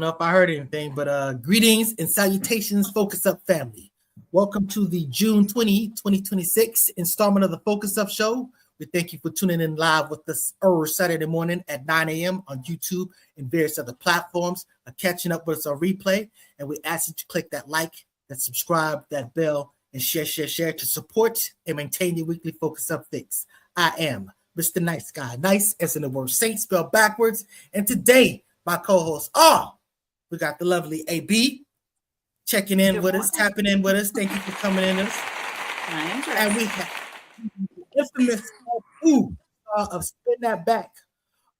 don't know if I heard anything, but greetings and salutations, Focus Up family. Welcome to the June 2026 installment of the Focus Up Show. We thank you for tuning in live with us Saturday morning at 9 a.m. on YouTube and various other platforms, catching up with us on replay. And we ask that you click that like, that subscribe, that bell, and share to support and maintain your weekly Focus Up fix. I am Mr. Nice Guy, nice as in the word saint spelled backwards. And today, my co-hosts are, we got the lovely AB checking in with us, tapping in with us. Thank you for coming in us. And we have infamous of Spin That Back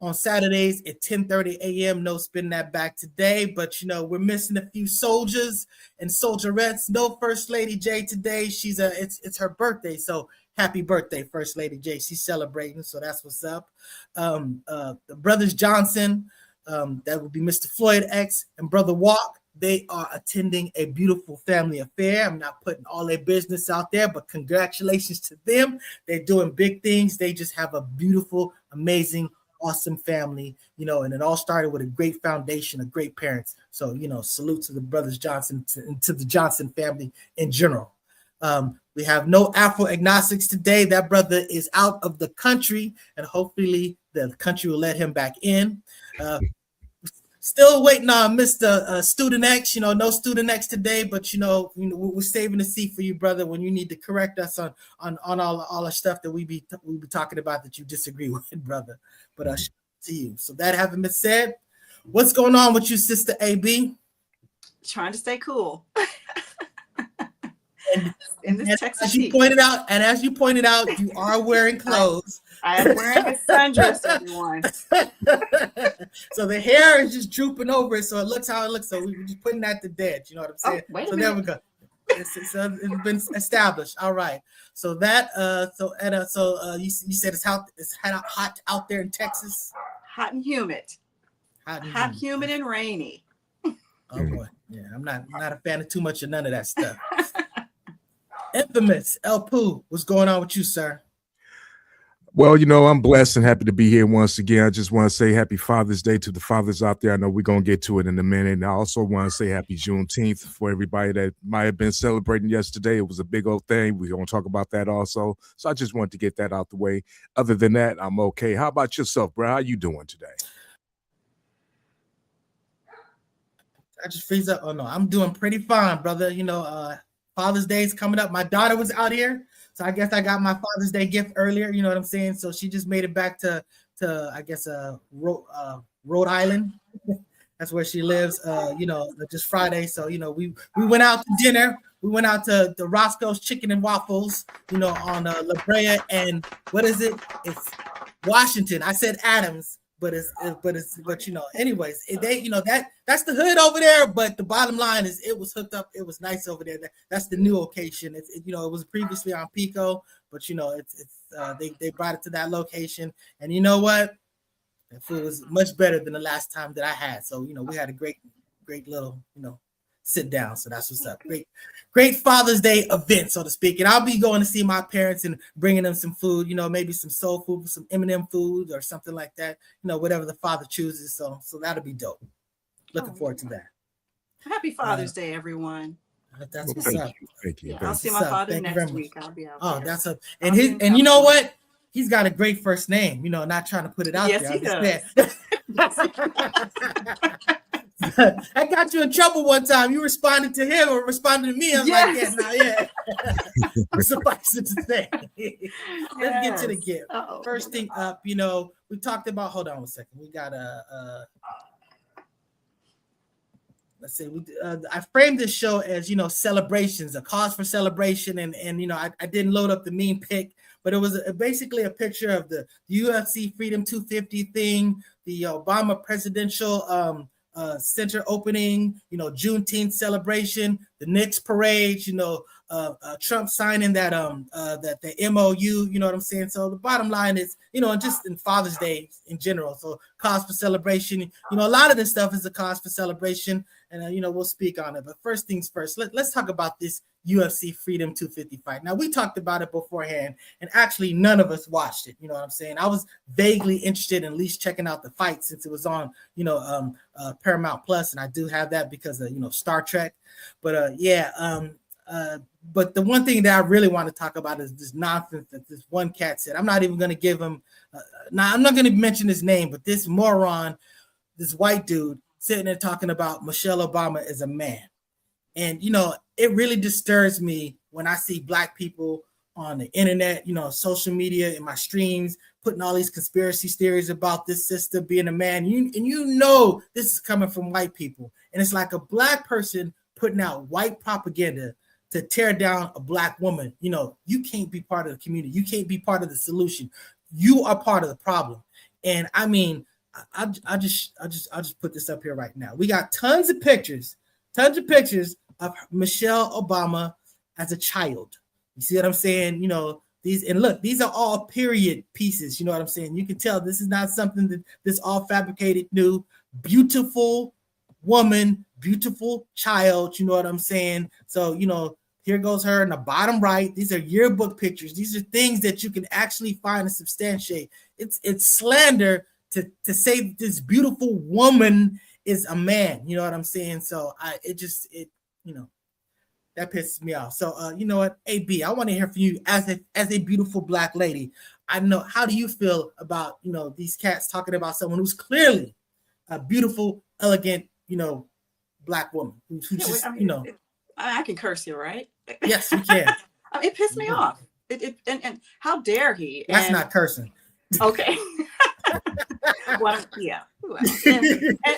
on Saturdays at 10:30 a.m. No Spin That Back today, but we're missing a few soldiers and soldierettes. No First Lady J today. It's her birthday, so happy birthday, First Lady J. She's celebrating, so that's what's up. The brothers Johnson, that would be Mr. Floyd X and Brother Walk. They are attending a beautiful family affair. I'm not putting all their business out there, but congratulations to them. They're doing big things. They just have a beautiful, amazing, awesome family, and it all started with a great foundation of great parents. So, salute to the brothers Johnson and to the Johnson family in general. We have no Afro agnostics today. That brother is out of the country, and hopefully the country will let him back in. Still waiting on Mr. Student X. No Student X today, but we're saving the seat for you, brother, when you need to correct us on all the stuff that we be talking about that you disagree with, brother. But to you. So that having been said, what's going on with you, Sister AB? Trying to stay cool. As you pointed out, you are wearing clothes. I am wearing a sundress, everyone. So the hair is just drooping over it, so it looks how it looks. So we're just putting that to dead. You know what I'm saying? So there we go. It's been established. All right. So that you said it's hot out there in Texas. Hot and humid. Hot, humid, and rainy. Oh boy, yeah. I'm not a fan of too much of none of that stuff. Infamous El Pooh, what's going on with you, sir? Well, I'm blessed and happy to be here once again. I just want to say happy Father's Day to the fathers out there. I know we're going to get to it in a minute. And I also want to say happy Juneteenth for everybody that might have been celebrating yesterday. It was a big old thing. We're going to talk about that also. So I just wanted to get that out the way. Other than that, I'm okay. How about yourself, bro? How you doing today? I just freeze up. Oh, no, I'm doing pretty fine, brother. Father's Day is coming up. My daughter was out here, so I guess I got my Father's Day gift earlier. You know what I'm saying? So she just made it back to I guess Rhode Island. That's where she lives. Just Friday. So we went out to dinner. We went out to the Roscoe's Chicken and Waffles. On La Brea and what is it? It's Washington. I said Adams. But anyways, that's the hood over there. But the bottom line is it was hooked up. It was nice over there. That's the new location. It was previously on Pico, but they brought it to that location. And you know what? The food was much better than the last time that I had. So we had a great little sit down. So that's what's up. Great Father's Day event, so to speak. And I'll be going to see my parents and bringing them some food, maybe some soul food, some M&M food or something like that, whatever the father chooses. So that'll be dope. Looking forward to that. Happy Father's Day, everyone. That's what's up. Thank you. I'll see my father next week. I'll be out. Oh, there. That's up. And you know what? He's got a great first name, not trying to put it out there. Yes, he does. I got you in trouble one time. You responded to him or responded to me. I'm like, Suffice it to say. Let's get to the gift. Uh-oh. First thing up, we talked about. Hold on a second. We got let's see. I framed this show as celebrations, a cause for celebration, and I didn't load up the meme pic, but it was basically a picture of the UFC Freedom 250 thing, the Obama presidential center opening, Juneteenth celebration, the Knicks parade, Trump signing that the MOU, you know what I'm saying? So the bottom line is, just in Father's Day in general. So cause for celebration, a lot of this stuff is a cause for celebration, and we'll speak on it. But first things first, let's talk about this UFC Freedom 250 fight. Now, we talked about it beforehand, and actually none of us watched it. You know what I'm saying? I was vaguely interested in at least checking out the fight since it was on, Paramount Plus, and I do have that because of, Star Trek. But but the one thing that I really want to talk about is this nonsense that this one cat said. I'm not even going to give him, I'm not going to mention his name, but this moron, this white dude sitting there talking about Michelle Obama as a man. And, it really disturbs me when I see Black people on the internet, social media, in my streams, putting all these conspiracy theories about this sister being a man. This is coming from white people. And it's like a Black person putting out white propaganda to tear down a Black woman. You can't be part of the community. You can't be part of the solution. You are part of the problem. And I mean, I just put this up here right now. We got tons of pictures of Michelle Obama as a child. You see what I'm saying? These are all period pieces. You know what I'm saying? You can tell this is not something that this all fabricated new. Beautiful woman, beautiful child. You know what I'm saying? So, here goes her in the bottom right. These are yearbook pictures. These are things that you can actually find and substantiate. It's slander to say this beautiful woman is a man. You know what I'm saying? So that pisses me off. So you know what, AB, I want to hear from you as a beautiful Black lady. I know, how do you feel about these cats talking about someone who's clearly a beautiful, elegant, Black woman who just I can curse you, right? Yes, you can. It pissed me off. And how dare he? That's not cursing. Okay. Well, yeah.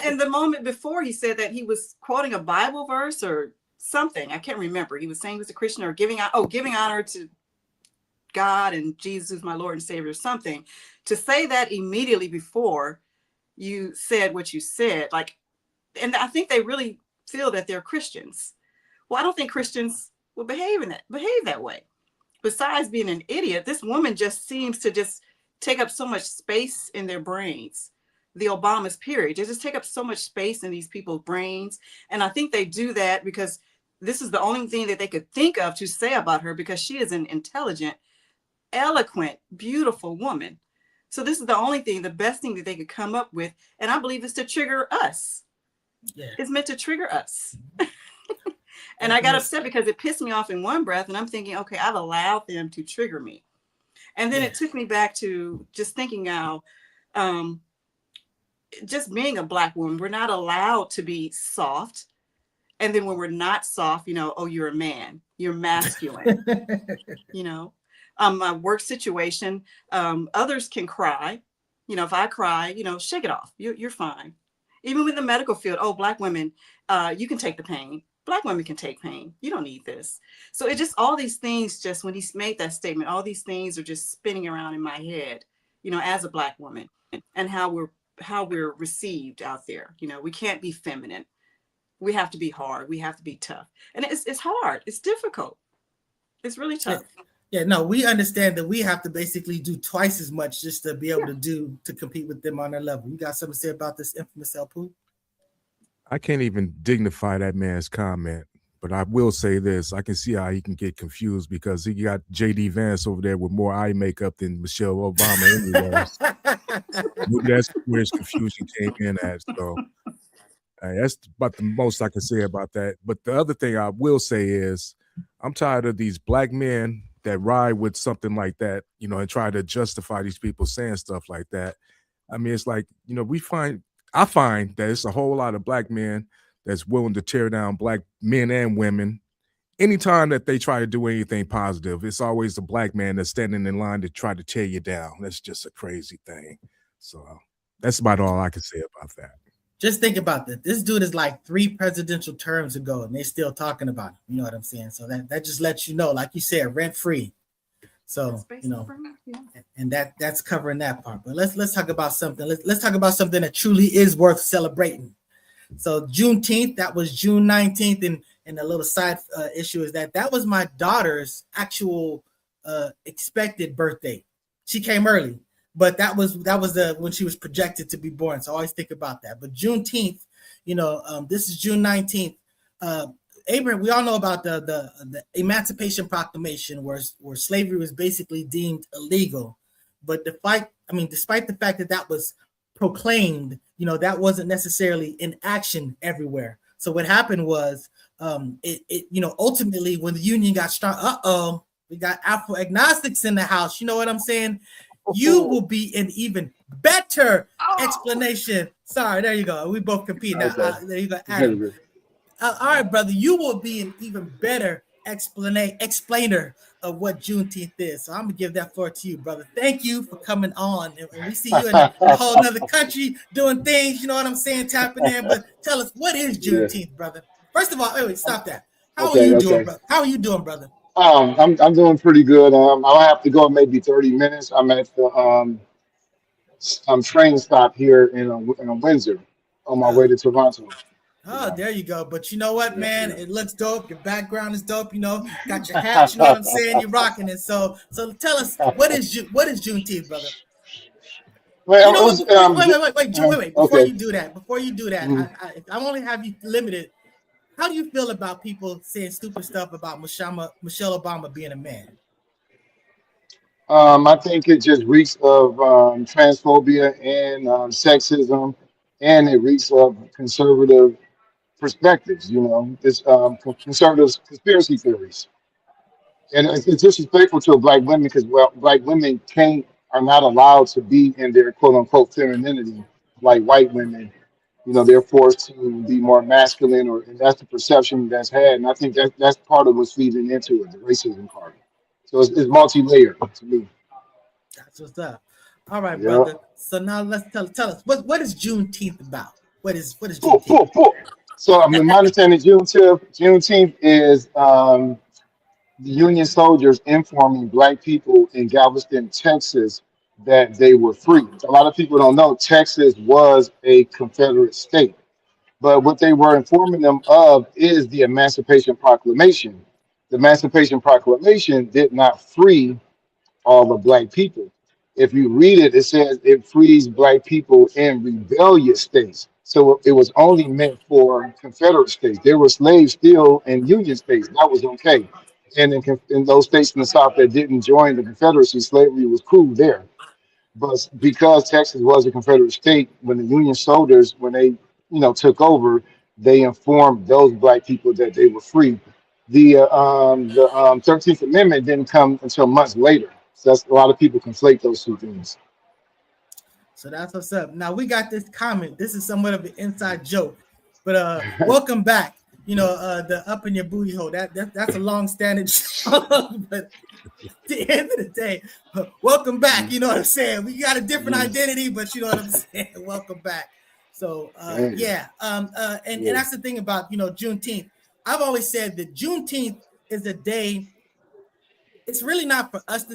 And the moment before, he said that he was quoting a Bible verse or something. I can't remember. He was saying he was a Christian or giving honor to God and Jesus, my Lord and Savior, or something. To say that immediately before you said what you said, and I think they really feel that they're Christians. Well, I don't think Christians will behave that way. Besides being an idiot, this woman just seems to just take up so much space in their brains. The Obamas, period. They just take up so much space in these people's brains. And I think they do that because this is the only thing that they could think of to say about her, because she is an intelligent, eloquent, beautiful woman. So this is the best thing that they could come up with. And I believe it's to trigger us. Yeah. It's meant to trigger us. And I got upset because it pissed me off in one breath. And I'm thinking, okay, I've allowed them to trigger me. And then it took me back to just thinking how just being a Black woman, we're not allowed to be soft. And then when we're not soft, you're a man, you're masculine. My work situation, others can cry. If I cry, shake it off. You're fine. Even with the medical field, Black women, you can take the pain. Black women can take pain. You don't need this. So it just, all these things, just when he made that statement, all these things are just spinning around in my head, as a Black woman, and how we're received out there. We can't be feminine. We have to be hard. We have to be tough. And it's hard. It's difficult. It's really tough. Yeah, no, we understand that we have to basically do twice as much just to be able to compete with them on their level. You got something to say about this infamous El Poo? I can't even dignify that man's comment, but I will say this. I can see how he can get confused because he got J.D. Vance over there with more eye makeup than Michelle Obama anyway. That's where his confusion came in at. So that's about the most I can say about that. But the other thing I will say is I'm tired of these Black men that ride with something like that, and try to justify these people saying stuff like that. I mean, it's like, I find that it's a whole lot of Black men that's willing to tear down Black men and women. Anytime that they try to do anything positive, it's always the Black man that's standing in line to try to tear you down. That's just a crazy thing. So that's about all I can say about that. Just think about that. This dude is like 3 presidential terms ago, and they're still talking about him. You know what I'm saying? So that just lets you know, like you said, rent free. So and that's covering that part. But let's talk about something. Let's talk about something that truly is worth celebrating. So Juneteenth, that was June 19th, and and a little side issue is that was my daughter's actual expected birthday. She came early, but that was the when she was projected to be born. So I always think about that. But Juneteenth, this is June 19th. Abraham, we all know about the Emancipation Proclamation, where slavery was basically deemed illegal. But despite the fact that was proclaimed, that wasn't necessarily in action everywhere. So what happened was, ultimately when the Union got strong, we got Afro agnostics in the house. You know what I'm saying? You will be an even better explanation. Sorry, there you go. We both compete now. There you go, Adam. All right, brother. You will be an even better explainer of what Juneteenth is. So I'm gonna give that floor to you, brother. Thank you for coming on. And we see you in a whole other country doing things. You know what I'm saying? Tapping in. But tell us, what is Juneteenth, brother? First of all, wait, stop that. How are you doing, brother? How are you doing, brother? I'm doing pretty good. I'll have to go in maybe 30 minutes. I'm at the train stop here in Windsor on my way to Toronto. Oh, there you go. But you know what, man? It looks dope. Your background is dope. Got your hat. You know what I'm saying? You're rocking it. So tell us, what is Juneteenth, brother? Well, wait. Before you do that, I only have you limited. How do you feel about people saying stupid stuff about Michelle Obama being a man? I think it just reeks of transphobia and sexism, and it reeks of conservative perspectives. This conservative conspiracy theories, and it's disrespectful to black women because black women are not allowed to be in their quote unquote femininity like white women. They're forced to be more masculine, and that's the perception that's had. And I think that's part of what's feeding into it, the racism part. So it's multi-layered to me. That's what's up. All right, Yeah. brother. So now let's tell us what is Juneteenth about? What is Juneteenth? So my understanding, Juneteenth is the Union soldiers informing black people in Galveston, Texas, that they were free. A lot of people don't know Texas was a Confederate state, but what they were informing them of is the Emancipation Proclamation. The Emancipation Proclamation did not free all the black people. If you read it, it says it frees black people in rebellious states. So it was only meant for Confederate states. There were slaves still in Union states. That was okay. And in those states in the South that didn't join the Confederacy, slavery was cool there. But because Texas was a Confederate state, when the Union soldiers, when they took over, they informed those black people that they were free. The 13th Amendment didn't come until months later. So that's a lot of people conflate those two things. So that's what's up. Now we got this comment. This is somewhat of an inside joke, but welcome back. The up in your booty hole. That's a long-standing joke, but at the end of the day, welcome back. You know what I'm saying? We got a different identity, but you know what I'm saying? Welcome back. So and that's the thing about Juneteenth. I've always said that Juneteenth is a day. It's really not for us.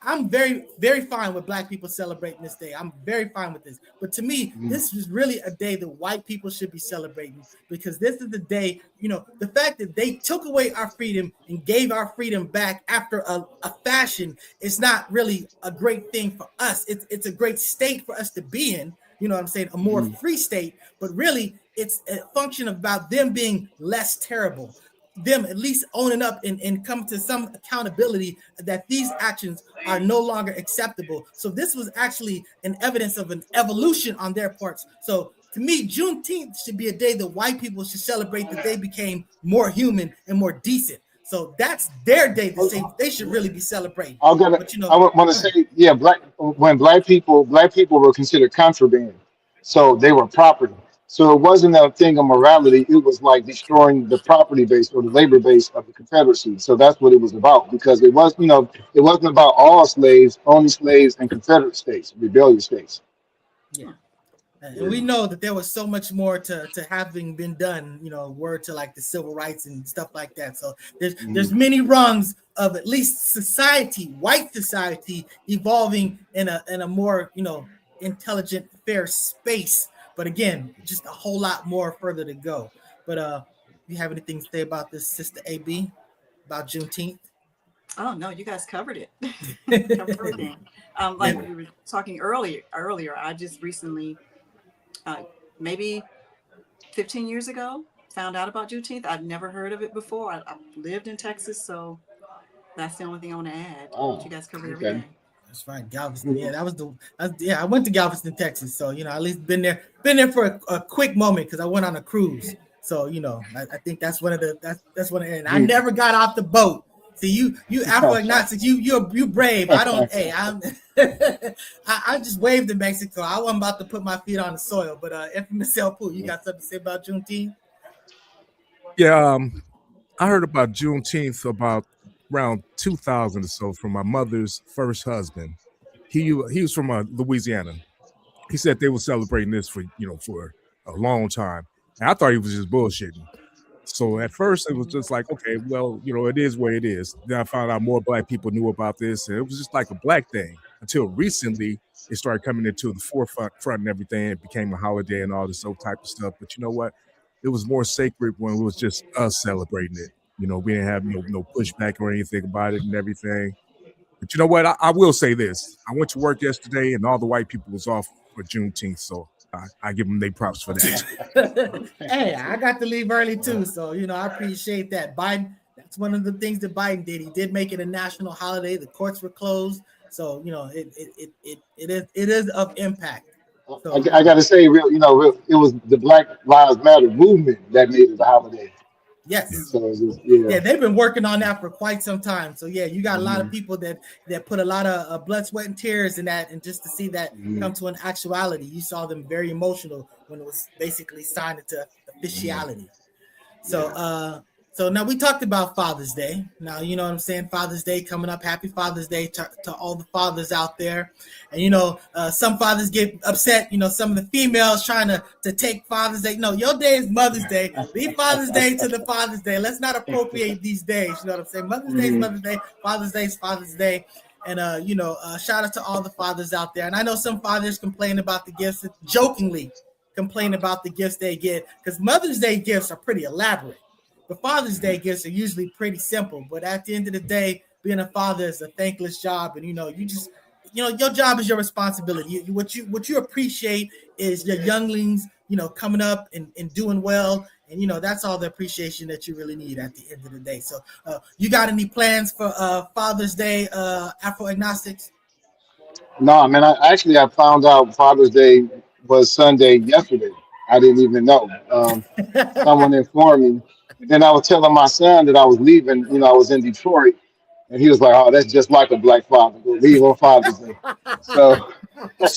I'm very, very fine with black people celebrating this day. I'm very fine with this. But to me, this is really a day that white people should be celebrating, because this is the day, the fact that they took away our freedom and gave our freedom back after a fashion is not really a great thing for us. It's a great state for us to be in. You know what I'm saying? A more free state. But really, it's a function about them being less terrible. Them at least owning up and come to some accountability that these actions are no longer acceptable. So this was actually an evidence of an evolution on their parts. So to me, Juneteenth should be a day that white people should celebrate, that they became more human and more decent. So that's their day that they should really be celebrating. I want to say, when black people were considered contraband, so they were property. So it wasn't a thing of morality. It was like destroying the property base or the labor base of the Confederacy. So that's what it was about, because it wasn't about all slaves, only slaves in Confederate states, rebellious states. Yeah. And we know that there was so much more to having been done, word to like the civil rights and stuff like that. So there's many rungs of at least society, white society, evolving in a more, intelligent, fair space. But again, just a whole lot more further to go. But you have anything to say about this, Sister AB, about Juneteenth? Oh no, you guys covered it. Covered everything. Like we were talking earlier. I just recently, maybe 15 years ago, found out about Juneteenth. I'd never heard of it before. I lived in Texas, so that's the only thing I want to add. Oh, You guys covered okay. everything. That's right, Galveston. Yeah, I went to Galveston, Texas. So at least been there for a quick moment because I went on a cruise. So I think that's one of the that's one of the, and I never got off the boat. See you Afro-agnostic, you brave. I don't. Hey, I just waved in Mexico. I wasn't about to put my feet on the soil. But Infamous El Poo, you got something to say about Juneteenth? Yeah, I heard about Juneteenth about around 2000 or so from my mother's first husband. He was from Louisiana. He said they were celebrating this for a long time, and I thought he was just bullshitting. So at first it was just like, okay, well, it is what it is. Then I found out more Black people knew about this, and it was just like a Black thing until recently it started coming into the forefront and everything. It became a holiday and all this old type of stuff. But you know what? It was more sacred when it was just us celebrating it. We didn't have no pushback or anything about it and everything. But you know what? I will say this. I went to work yesterday and all the white people was off for Juneteenth. So I give them their props for that. Hey, I got to leave early too. So, I appreciate that. Biden, that's one of the things that Biden did. He did make it a national holiday. The courts were closed. So, it is of impact. So, I got to say, it was the Black Lives Matter movement that made it a holiday. Yes. So yeah, they've been working on that for quite some time. So you got a lot of people that put a lot of blood, sweat, and tears in that, and just to see that come to an actuality, you saw them very emotional when it was basically signed into officiality. So now we talked about Father's Day. Now, you know what I'm saying? Father's Day coming up. Happy Father's Day to all the fathers out there. And, some fathers get upset, some of the females trying to take Father's Day. No, your day is Mother's Day. Leave Father's Day to the Father's Day. Let's not appropriate these days. You know what I'm saying? Mother's Day is Mother's Day. Father's Day is Father's Day. And, shout out to all the fathers out there. And I know some fathers complain about the gifts, jokingly complain about the gifts they get, because Mother's Day gifts are pretty elaborate. But Father's Day gifts are usually pretty simple. But at the end of the day, being a father is a thankless job. And, your job is your responsibility. What you appreciate is your younglings, coming up and doing well. And, that's all the appreciation that you really need at the end of the day. So you got any plans for Father's Day, Afro-agnostics? No, man. I found out Father's Day was Sunday yesterday. I didn't even know. Someone informed me. Then I was telling my son that I was leaving. I was in Detroit, and he was like, "Oh, that's just like a Black father. Go leave on Father's Day." So, but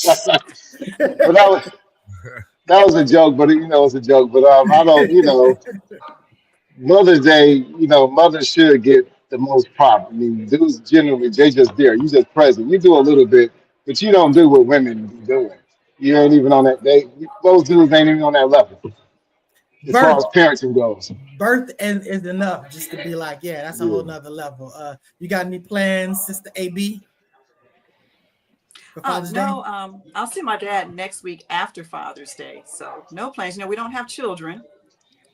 that was a joke. But it was a joke. But I don't. Mother's Day. Mothers should get the most props. I mean, dudes generally they just there. You just present. You do a little bit, but you don't do what women be doing. You ain't even on that. Those dudes ain't even on that level. As far as parenting goes, birth is enough just to be like, yeah, that's a whole nother level. You got any plans, Sister AB? No, I'll see my dad next week after Father's Day. So no plans. We don't have children.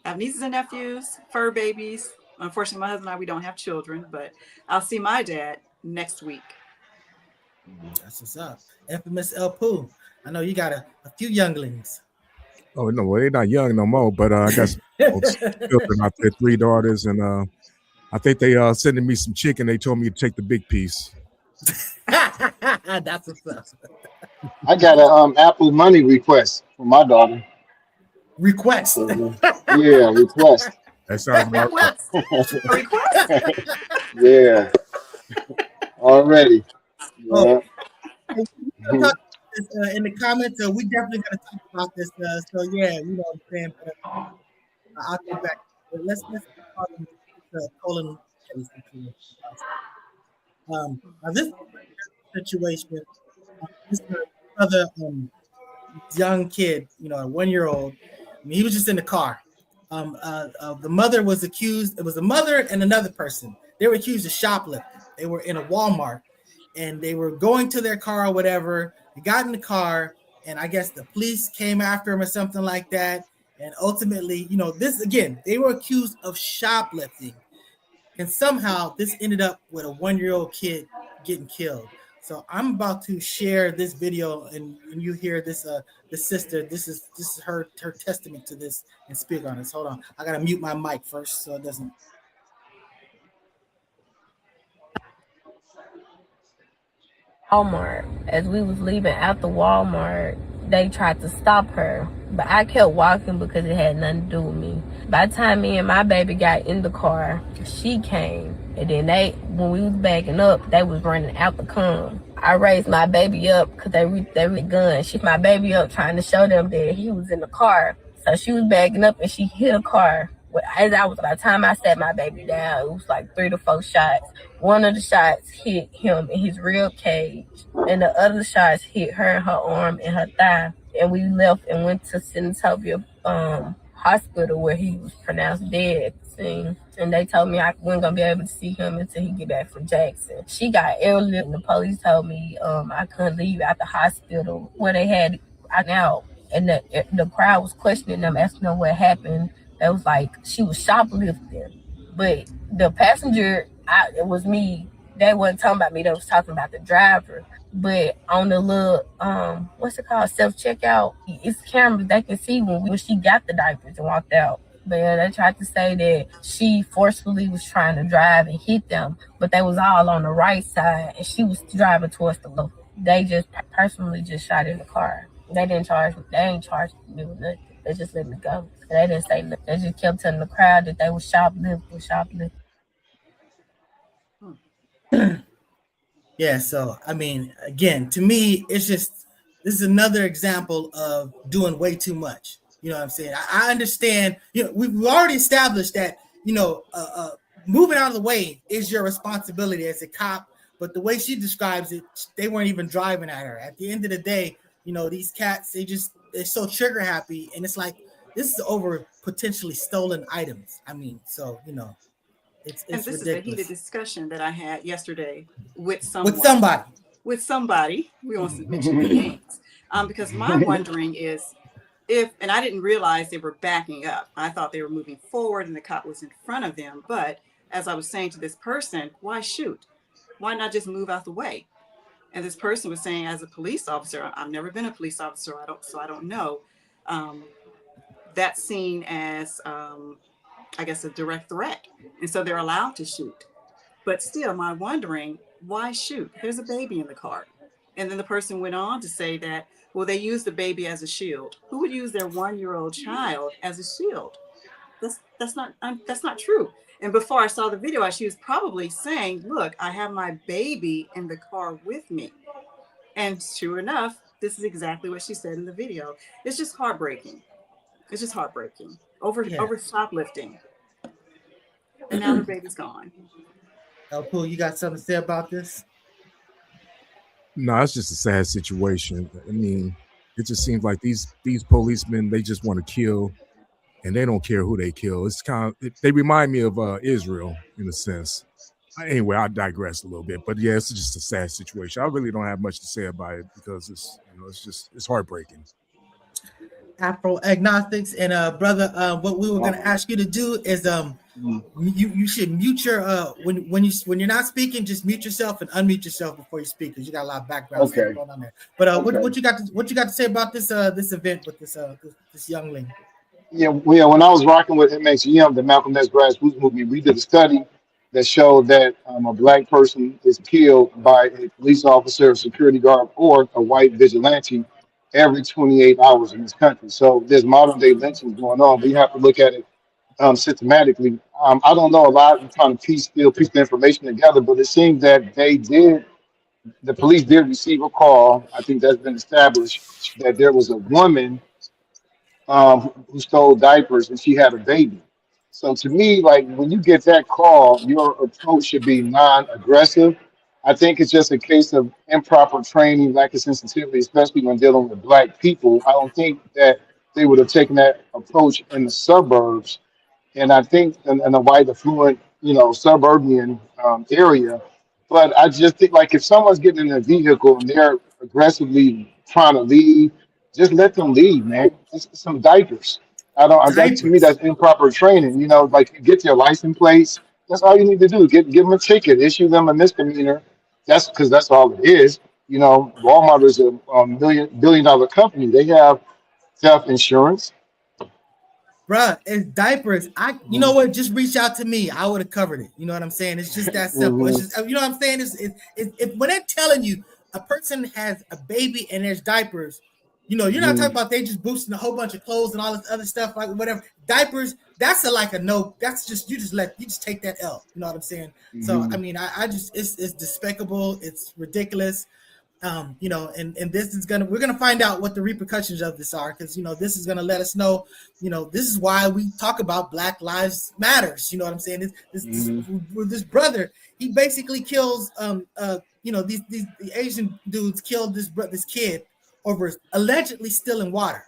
I have nieces and nephews, fur babies. Unfortunately, my husband and I, we don't have children, but I'll see my dad next week. That's what's up. Infamous El Poo. I know you got a few younglings. Oh no, well, they're not young no more, but I got some children out there, 3 daughters, and I think they sending me some chicken. They told me to take the big piece. That's what's up. I got a Apple Money request for my daughter. Request? Yeah, request. That sounds about right. Request? Yeah. Already. Yeah. In the comments, we definitely gonna talk about this. So yeah, you know what I'm saying. But, I'll get back. But let's talk about Colin. Now this situation, this other young kid, a 1-year-old. I mean, he was just in the car. The mother was accused. It was a mother and another person. They were accused of shoplifting. They were in a Walmart, and they were going to their car or whatever. They got in the car, and I guess the police came after him or something like that. And ultimately, you know, this again, they were accused of shoplifting, and somehow this ended up with a 1-year-old kid getting killed. So I'm about to share this video, and when you hear this, the sister, this is her testament to this and speak on this. Hold on, I gotta mute my mic first so it doesn't. Walmart. As we was leaving out the Walmart, they tried to stop her, but I kept walking because it had nothing to do with me. By the time me and my baby got in the car, she came, and then when we was backing up, they was running out the come. I raised my baby up because they with gun. She my baby up trying to show them that he was in the car. So she was backing up and she hit a car. By the time I sat my baby down, it was like 3 to 4 shots. One of the shots hit him in his rib cage, and the other shots hit her in her arm and her thigh. And we left and went to Senatobia hospital where he was pronounced dead at the scene. And they told me I wasn't gonna be able to see him until he get back from Jackson. She got airlift, and the police told me I couldn't leave out the hospital where they had out. And the crowd was questioning them, asking them what happened. It was like she was shoplifting, but the passenger, it was me. They wasn't talking about me. They was talking about the driver. But on the little what's it called, self checkout, it's cameras. They can see when she got the diapers and walked out. But yeah, they tried to say that she forcefully was trying to drive and hit them, but they was all on the right side, and she was driving towards the left. They just personally just shot in the car. They didn't charge me. They ain't charged me with nothing. They just let me go. They didn't say nothing. They just kept telling the crowd that they were shoplifting. Yeah, so I mean, again, to me, it's just this is another example of doing way too much. You know what I'm saying? I understand. You know, we've already established that moving out of the way is your responsibility as a cop. But the way she describes it, they weren't even driving at her. At the end of the day, you know, these cats, they're so trigger happy, and it's like this is over potentially stolen items. I mean, so you know, it's and this ridiculous. is a heated discussion that I had yesterday with someone. With somebody. We won't mention the names, because my wondering is and I didn't realize they were backing up. I thought they were moving forward and the cop was in front of them. But as I was saying to this person, why shoot? Why not just move out the way? And this person was saying, as a police officer, I've never been a police officer, I don't know. That's seen as, I guess, a direct threat. And so they're allowed to shoot. But still, my wondering, why shoot? There's a baby in the car. And then the person went on to say that, well, they use the baby as a shield. Who would use their 1-year-old child as a shield? That's not true. And before I saw the video, she was probably saying, look, I have my baby in the car with me. And sure enough, this is exactly what she said in the video. It's just heartbreaking. It's just heartbreaking. Over shoplifting. And now the baby's gone. Poole, you got something to say about this? No, it's just a sad situation. I mean, it just seems like these policemen, they just want to kill, and they don't care who they kill. It's kind of, they remind me of Israel in a sense. Anyway, I digress a little bit, but yeah, it's just a sad situation. I really don't have much to say about it because it's heartbreaking. Afro agnostics and brother, what we were going to ask you to do is you should mute your when you're not speaking, just mute yourself and unmute yourself before you speak because you got a lot of background stuff going on there. But what you got to say about this event with this youngling? Yeah, when I was rocking with MXGM, the Malcolm X grassroots movement, we did a study that showed that a black person is killed by a police officer, a security guard, or a white vigilante every 28 hours in this country. So there's modern day lynchings going on, but you have to look at it systematically. I don't know a lot. I'm trying to piece the information together, but it seems that the police did receive a call. I think that's been established that there was a woman who stole diapers and she had a baby. So to me, like when you get that call, your approach should be non-aggressive. I think it's just a case of improper training, lack of sensitivity, especially when dealing with black people. I don't think that they would have taken that approach in the suburbs, and I think in a white affluent, suburban area. But I just think like if someone's getting in a vehicle and they're aggressively trying to leave, just let them leave, man. Just some diapers. I don't. That to me, Diapers. that's improper training. Like you get your license plates. That's all you need to do. Give them a ticket, issue them a misdemeanor. That's all it is. Walmart is a billion-dollar company. They have theft insurance. Bruh, it's diapers. You know what? Just reach out to me. I would have covered it. You know what I'm saying? It's just that simple. It's just, you know what I'm saying? When they're telling you a person has a baby and there's diapers, you're not talking about they just boosting a whole bunch of clothes and all this other stuff, like whatever. Diapers, that's a no. That's just you just take that L. You know what I'm saying? So I mean, I just it's despicable. It's ridiculous. And we're gonna find out what the repercussions of this are, because this is gonna let us know, this is why we talk about Black Lives Matters. You know what I'm saying? This brother, he basically kills these Asian dudes killed this kid over allegedly stealing water.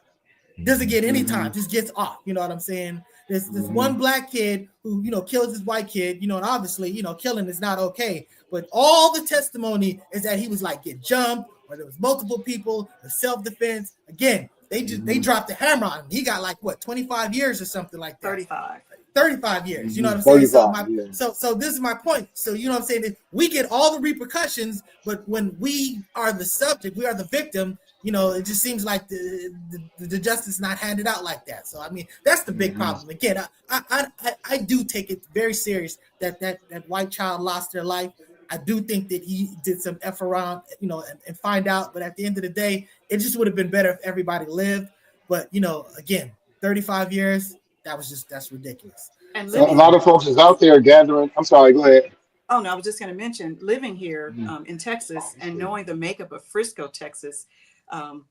Doesn't get any time, just gets off. You know what I'm saying? This one black kid who kills this white kid, and obviously killing is not okay. But all the testimony is that he was like get jumped, or there was multiple people, the self-defense. Again, they dropped the hammer on him. He got like what 25 years or something like that. 35 years. You know what I'm saying? So this is my point. So you know what I'm saying? We get all the repercussions, but when we are the subject, we are the victim. It just seems like the justice is not handed out like that. So I mean, that's the big problem. Again, I do take it very serious that white child lost their life. I do think that he did some F around, and find out. But at the end of the day, it just would have been better if everybody lived. But again, 35 years, that's ridiculous. And a lot of folks is out there gathering. I'm sorry, go ahead. Oh no, I was just going to mention living here in Texas and knowing the makeup of Frisco, Texas. And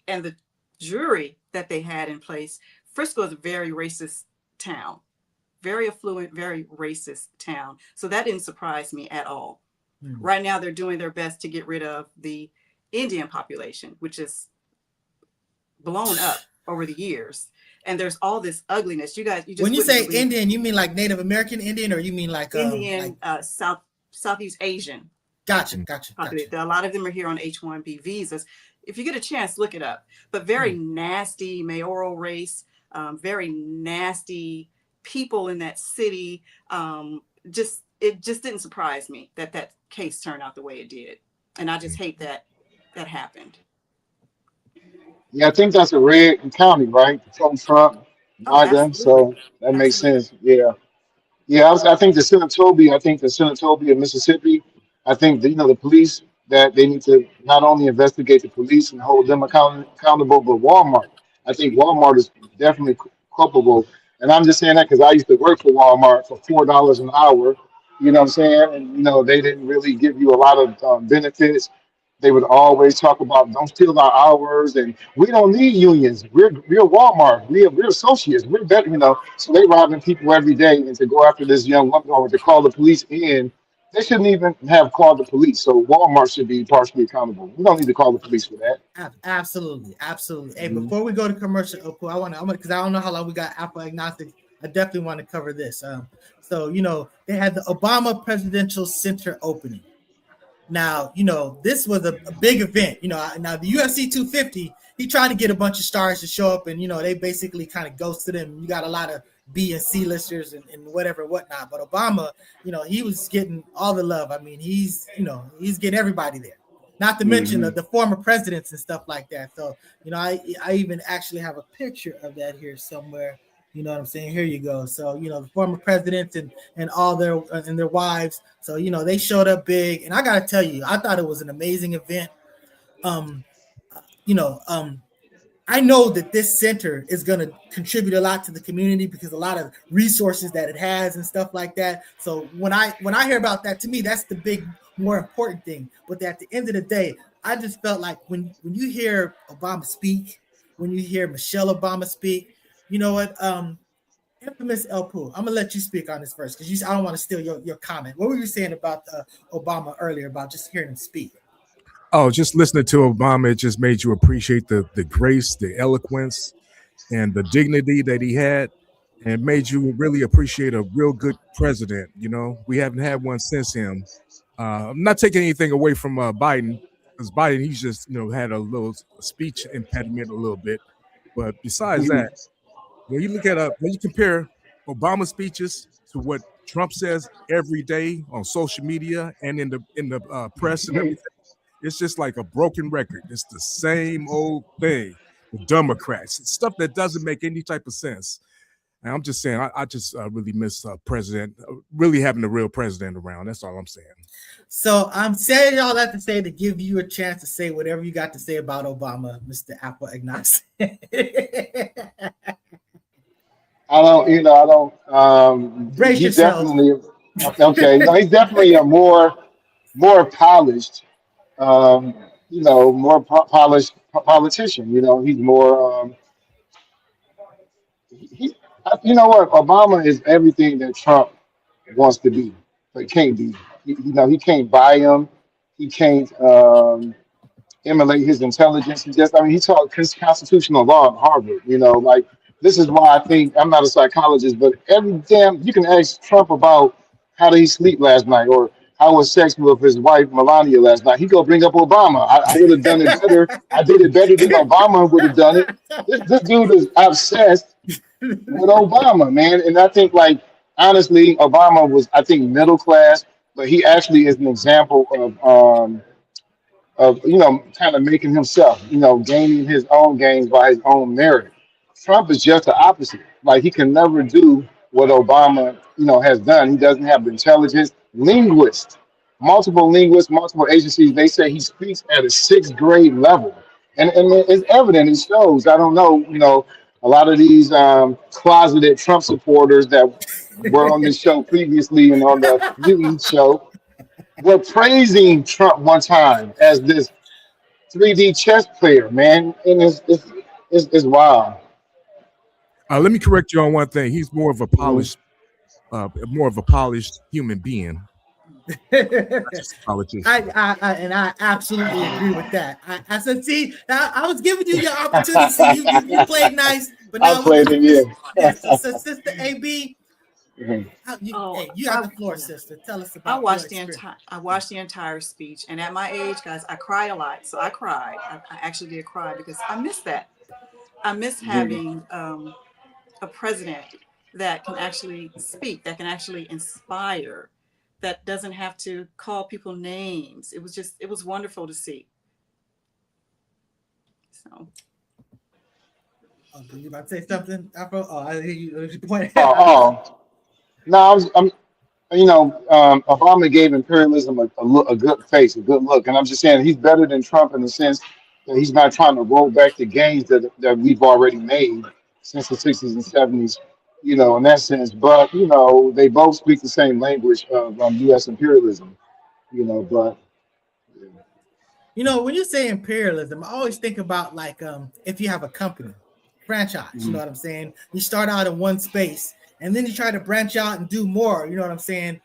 the jury that they had in place. Frisco is a very racist town, very affluent, very racist town. So that didn't surprise me at all. Right now, they're doing their best to get rid of the Indian population, which is blown up over the years. And there's all this ugliness. You just when you say Indian, you mean like Native American Indian, or you mean like Indian, Southeast Asian? Gotcha. A lot of them are here on H-1B visas. If you get a chance, look it up. But very nasty mayoral race, very nasty people in that city. It just didn't surprise me that case turned out the way it did. And I just hate that happened. Yeah, I think that's a red county, right? From Trump, Biden. So that makes sense. Yeah. Yeah, I think the Senatobia, Mississippi. I think the police, that they need to not only investigate the police and hold them accountable, but Walmart. I think Walmart is definitely culpable, and I'm just saying that because I used to work for Walmart for $4 an hour. You know what I'm saying? And they didn't really give you a lot of benefits. They would always talk about don't steal our hours, and we don't need unions. We're Walmart. We're associates. We're better. So they robbing people every day, and to go after this young woman or to call the police in. They shouldn't even have called the police. So Walmart should be partially accountable. We don't need to call the police for that. Absolutely. Hey, before we go to commercial, I want to, because I don't know how long we got Apple agnostic. I definitely want to cover this. So they had the Obama Presidential Center opening. Now, this was a big event. Now the UFC 250, he tried to get a bunch of stars to show up, and they basically kind of ghosted him. You got a lot of B and C listers and whatnot. But Obama, he was getting all the love. I mean, he's getting everybody there. Not to mention the former presidents and stuff like that. So, I even actually have a picture of that here somewhere. You know what I'm saying? Here you go. So, the former presidents and all their wives. So, they showed up big. And I got to tell you, I thought it was an amazing event. I know that this center is going to contribute a lot to the community because a lot of resources that it has and stuff like that. So when I hear about that, to me, that's the big, more important thing. But at the end of the day, I just felt like when you hear Obama speak, when you hear Michelle Obama speak, you know what? Infamous El Poo, I'm gonna let you speak on this first because I don't want to steal your comment. What were you saying about Obama earlier about just hearing him speak? Oh, just listening to Obama, it just made you appreciate the grace, the eloquence, and the dignity that he had, and made you really appreciate a real good president. We haven't had one since him. I'm not taking anything away from Biden, because Biden, he's just had a little speech impediment a little bit, but besides that, when you look at when you compare Obama speeches to what Trump says every day on social media and in the press and everything, it's just like a broken record. It's the same old thing. The Democrats, it's stuff that doesn't make any type of sense. And I'm just saying, I just really miss president, really having a real president around. That's all I'm saying. So I'm saying all that to say, to give you a chance to say whatever you got to say about Obama, Mr. Apple Agnostic. I don't. Brace He's yourself. definitely okay. No, he's definitely a more polished, more polished politician. He's more. You know what? Obama is everything that Trump wants to be, but can't be. He can't buy him. He can't emulate his intelligence. He taught constitutional law at Harvard. Like, this is why I think, I'm not a psychologist, but you can ask Trump about how did he sleep last night, or how was sex with his wife Melania last night. He go bring up Obama. I would have done it better. I did it better than Obama would have done it. This dude is obsessed with Obama, man. And I think, like, honestly, Obama was, I think, middle class, but he actually is an example of kind of making himself, gaining his own gains by his own merit. Trump is just the opposite. Like, he can never do what Obama, has done. He doesn't have the intelligence. Multiple linguists, multiple agencies, they say he speaks at a sixth grade level. And it's evident, it shows. I don't know, a lot of these closeted Trump supporters that were on this show previously and on the YouTube show were praising Trump one time as this 3D chess player, man. And it's wild. Let me correct you on one thing. He's more of a polished human being. I absolutely agree with that. I said, see, I was giving you your opportunity. So you played nice, but now I played it, yeah. So Sister AB, you got the floor, sister. Tell us about. I watched the entire speech, and at my age, guys, I cry a lot. So I cried. I actually did cry because I miss that. I miss having a president that can actually speak, that can actually inspire, that doesn't have to call people names. It was wonderful to see. So. Oh, you about to say something, Afro? Oh, I hear you pointing. No, Obama gave imperialism a good face, a good look. And I'm just saying he's better than Trump in the sense that he's not trying to roll back the gains that we've already made since the 60s and 70s, in that sense. But, they both speak the same language of U.S. imperialism, but. When you say imperialism, I always think about, like, if you have a company, franchise, you know what I'm saying? You start out in one space and then you try to branch out and do more, you know what I'm saying?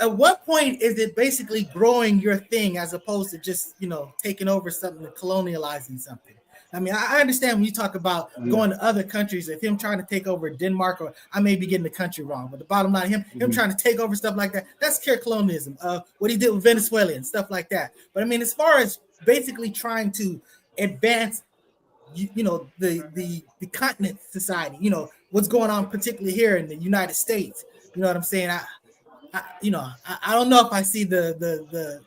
At what point is it basically growing your thing as opposed to just, taking over something and colonializing something? I mean, I understand when you talk about going to other countries, if him trying to take over Denmark, or I may be getting the country wrong, but the bottom line, him trying to take over stuff like that, that's pure colonialism. What he did with Venezuela and stuff like that. But I mean, as far as basically trying to advance, the continent society, what's going on, particularly here in the United States, you know what I'm saying? I don't know if I see the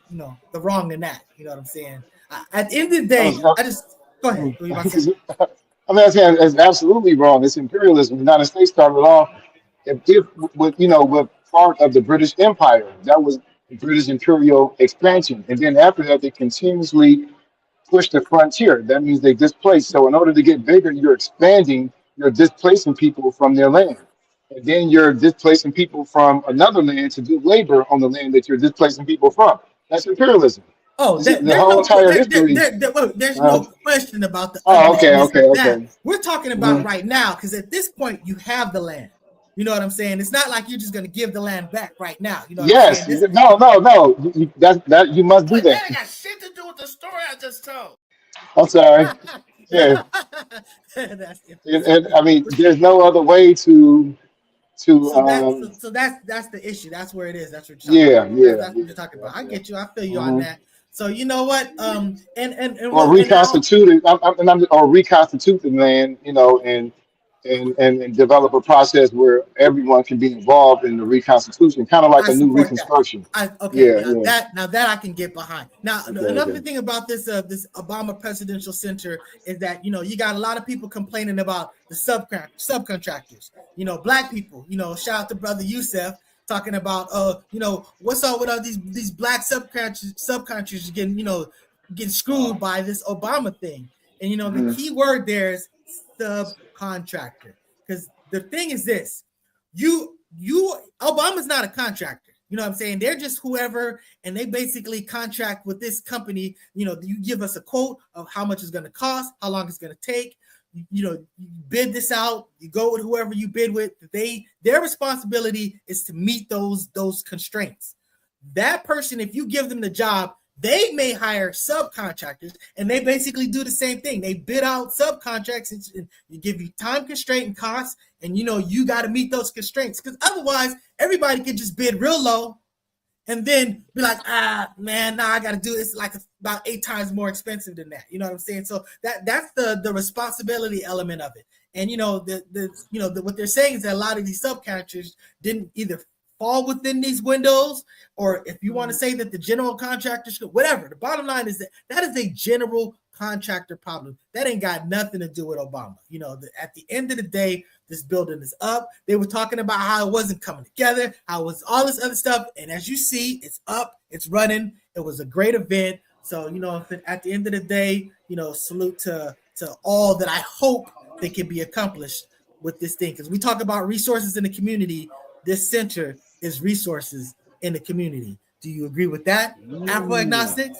wrong in that, you know what I'm saying? At the end of the day, I just. Go ahead. I mean, it's absolutely wrong. It's imperialism. The United States started off with part of the British Empire. That was British imperial expansion, and then after that, they continuously pushed the frontier. That means they displaced. So in order to get bigger, you're expanding. You're displacing people from their land, and then you're displacing people from another land to do labor on the land that you're displacing people from. That's imperialism. Oh, the whole entire history. There's no question about the. Okay. We're talking about right now, because at this point you have the land. You know what I'm saying? It's not like you're just going to give the land back right now. You know what I'm saying? No. That you must do that. That got shit to do with the story I just told. I'm sorry. Yeah. and I mean, there's no other way to. So that's the issue. That's where it is. That's what you're talking about. That's what you're talking about. I get you. I feel you on that. So you know what? Or reconstitute it, or reconstitute the land, and and develop a process where everyone can be involved in the reconstitution, kind of like I a new support that. reconstruction. Okay, Yeah, yeah. that I can get behind. Now, Okay, another okay. thing about this Obama Presidential Center is that you got a lot of people complaining about the subcontractors. Black people. Shout out to Brother Youssef talking about what's up with all these black subcontractors getting screwed by this Obama thing. And the key word there is subcontractor, because the thing is this: Obama's not a contractor. You know what I'm saying? They're just whoever, and they basically contract with this company. You give us a quote of how much it's going to cost, how long it's going to take. You bid this out. You go with whoever you bid with. Their responsibility is to meet those constraints. That person, if you give them the job, they may hire subcontractors, and they basically do the same thing. They bid out subcontracts and you give you time constraint and costs, and you got to meet those constraints, because otherwise everybody could just bid real low and then be like, man, I got to do this like about 8 times more expensive than that. You know what I'm saying? So that's the responsibility element of it. And what they're saying is that a lot of these subcontractors didn't either fall within these windows, or if you want to say that the general contractors, whatever. The bottom line is that is a general contractor problem. That ain't got nothing to do with Obama. At the end of the day, this building is up. They were talking about how it wasn't coming together, how it was all this other stuff. And as you see, it's up, it's running. It was a great event. So, at the end of the day, salute to all that I hope they can be accomplished with this thing. Because we talk about resources in the community. This center is resources in the community. Do you agree with that, Afro Agnostics?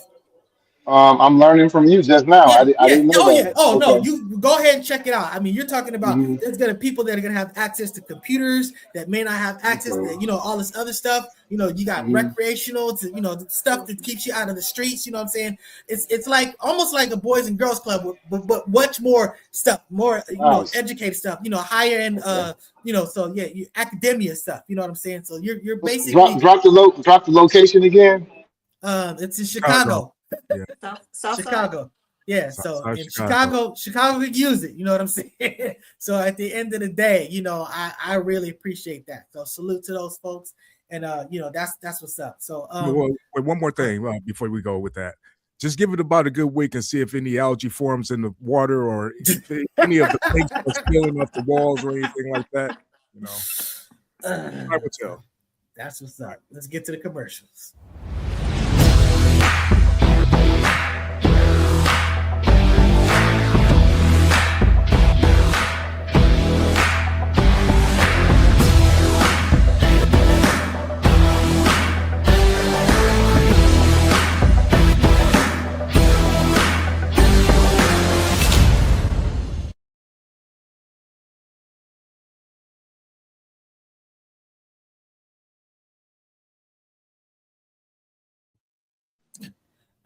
I'm learning from you just now. I didn't know that. Yeah. Oh, okay. No, you go ahead and check it out. I mean, you're talking about there's gonna people that are gonna have access to computers that may not have access to, all this other stuff. You got recreational to, the stuff that keeps you out of the streets. You know what I'm saying? It's like almost like a Boys and Girls Club, but much more stuff, more educated stuff. Higher end. So yeah, academia stuff. You know what I'm saying? So you're basically drop the location again. It's in Chicago. Yeah. South Chicago. Yeah, so South in Chicago could use it. You know what I'm saying? So at the end of the day, I really appreciate that. So salute to those folks, and that's what's up. So wait, one more thing before we go with that. Just give it about a good week and see if any algae forms in the water, or if any of the things are spilling off the walls or anything like that. I would tell. That's what's up. Let's get to the commercials.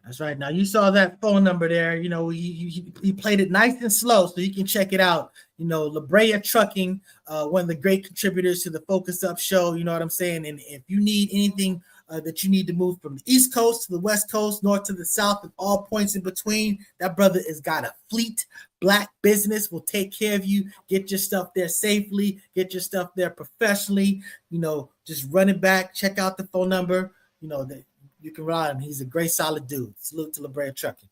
That's right. Now you saw that phone number there. He played it nice and slow, so you can check it out. La Brea Trucking, one of the great contributors to the Focus Up show. You know what I'm saying? And if you need anything that you need to move from the East Coast to the West Coast, north to the South, and all points in between, that brother has got a fleet. Black business will take care of you. Get your stuff there safely. Get your stuff there professionally. Just run it back. Check out the phone number. That you can ride him. He's a great, solid dude. Salute to La Brea Trucking.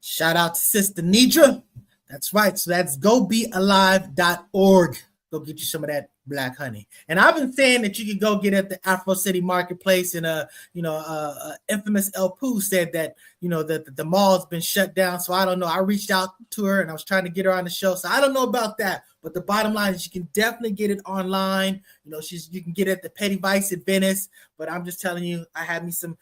Shout out to Sister Nidra. That's right. So that's gobealive.org. Go get you some of that black honey. And I've been saying that you can go get at the Afro City Marketplace, and infamous El Poo said that that the mall's been shut down. So I don't know. I reached out to her and I was trying to get her on the show. So I don't know about that. But the bottom line is you can definitely get it online. You can get it at the Petty Vice at Venice. But I'm just telling you, I had me some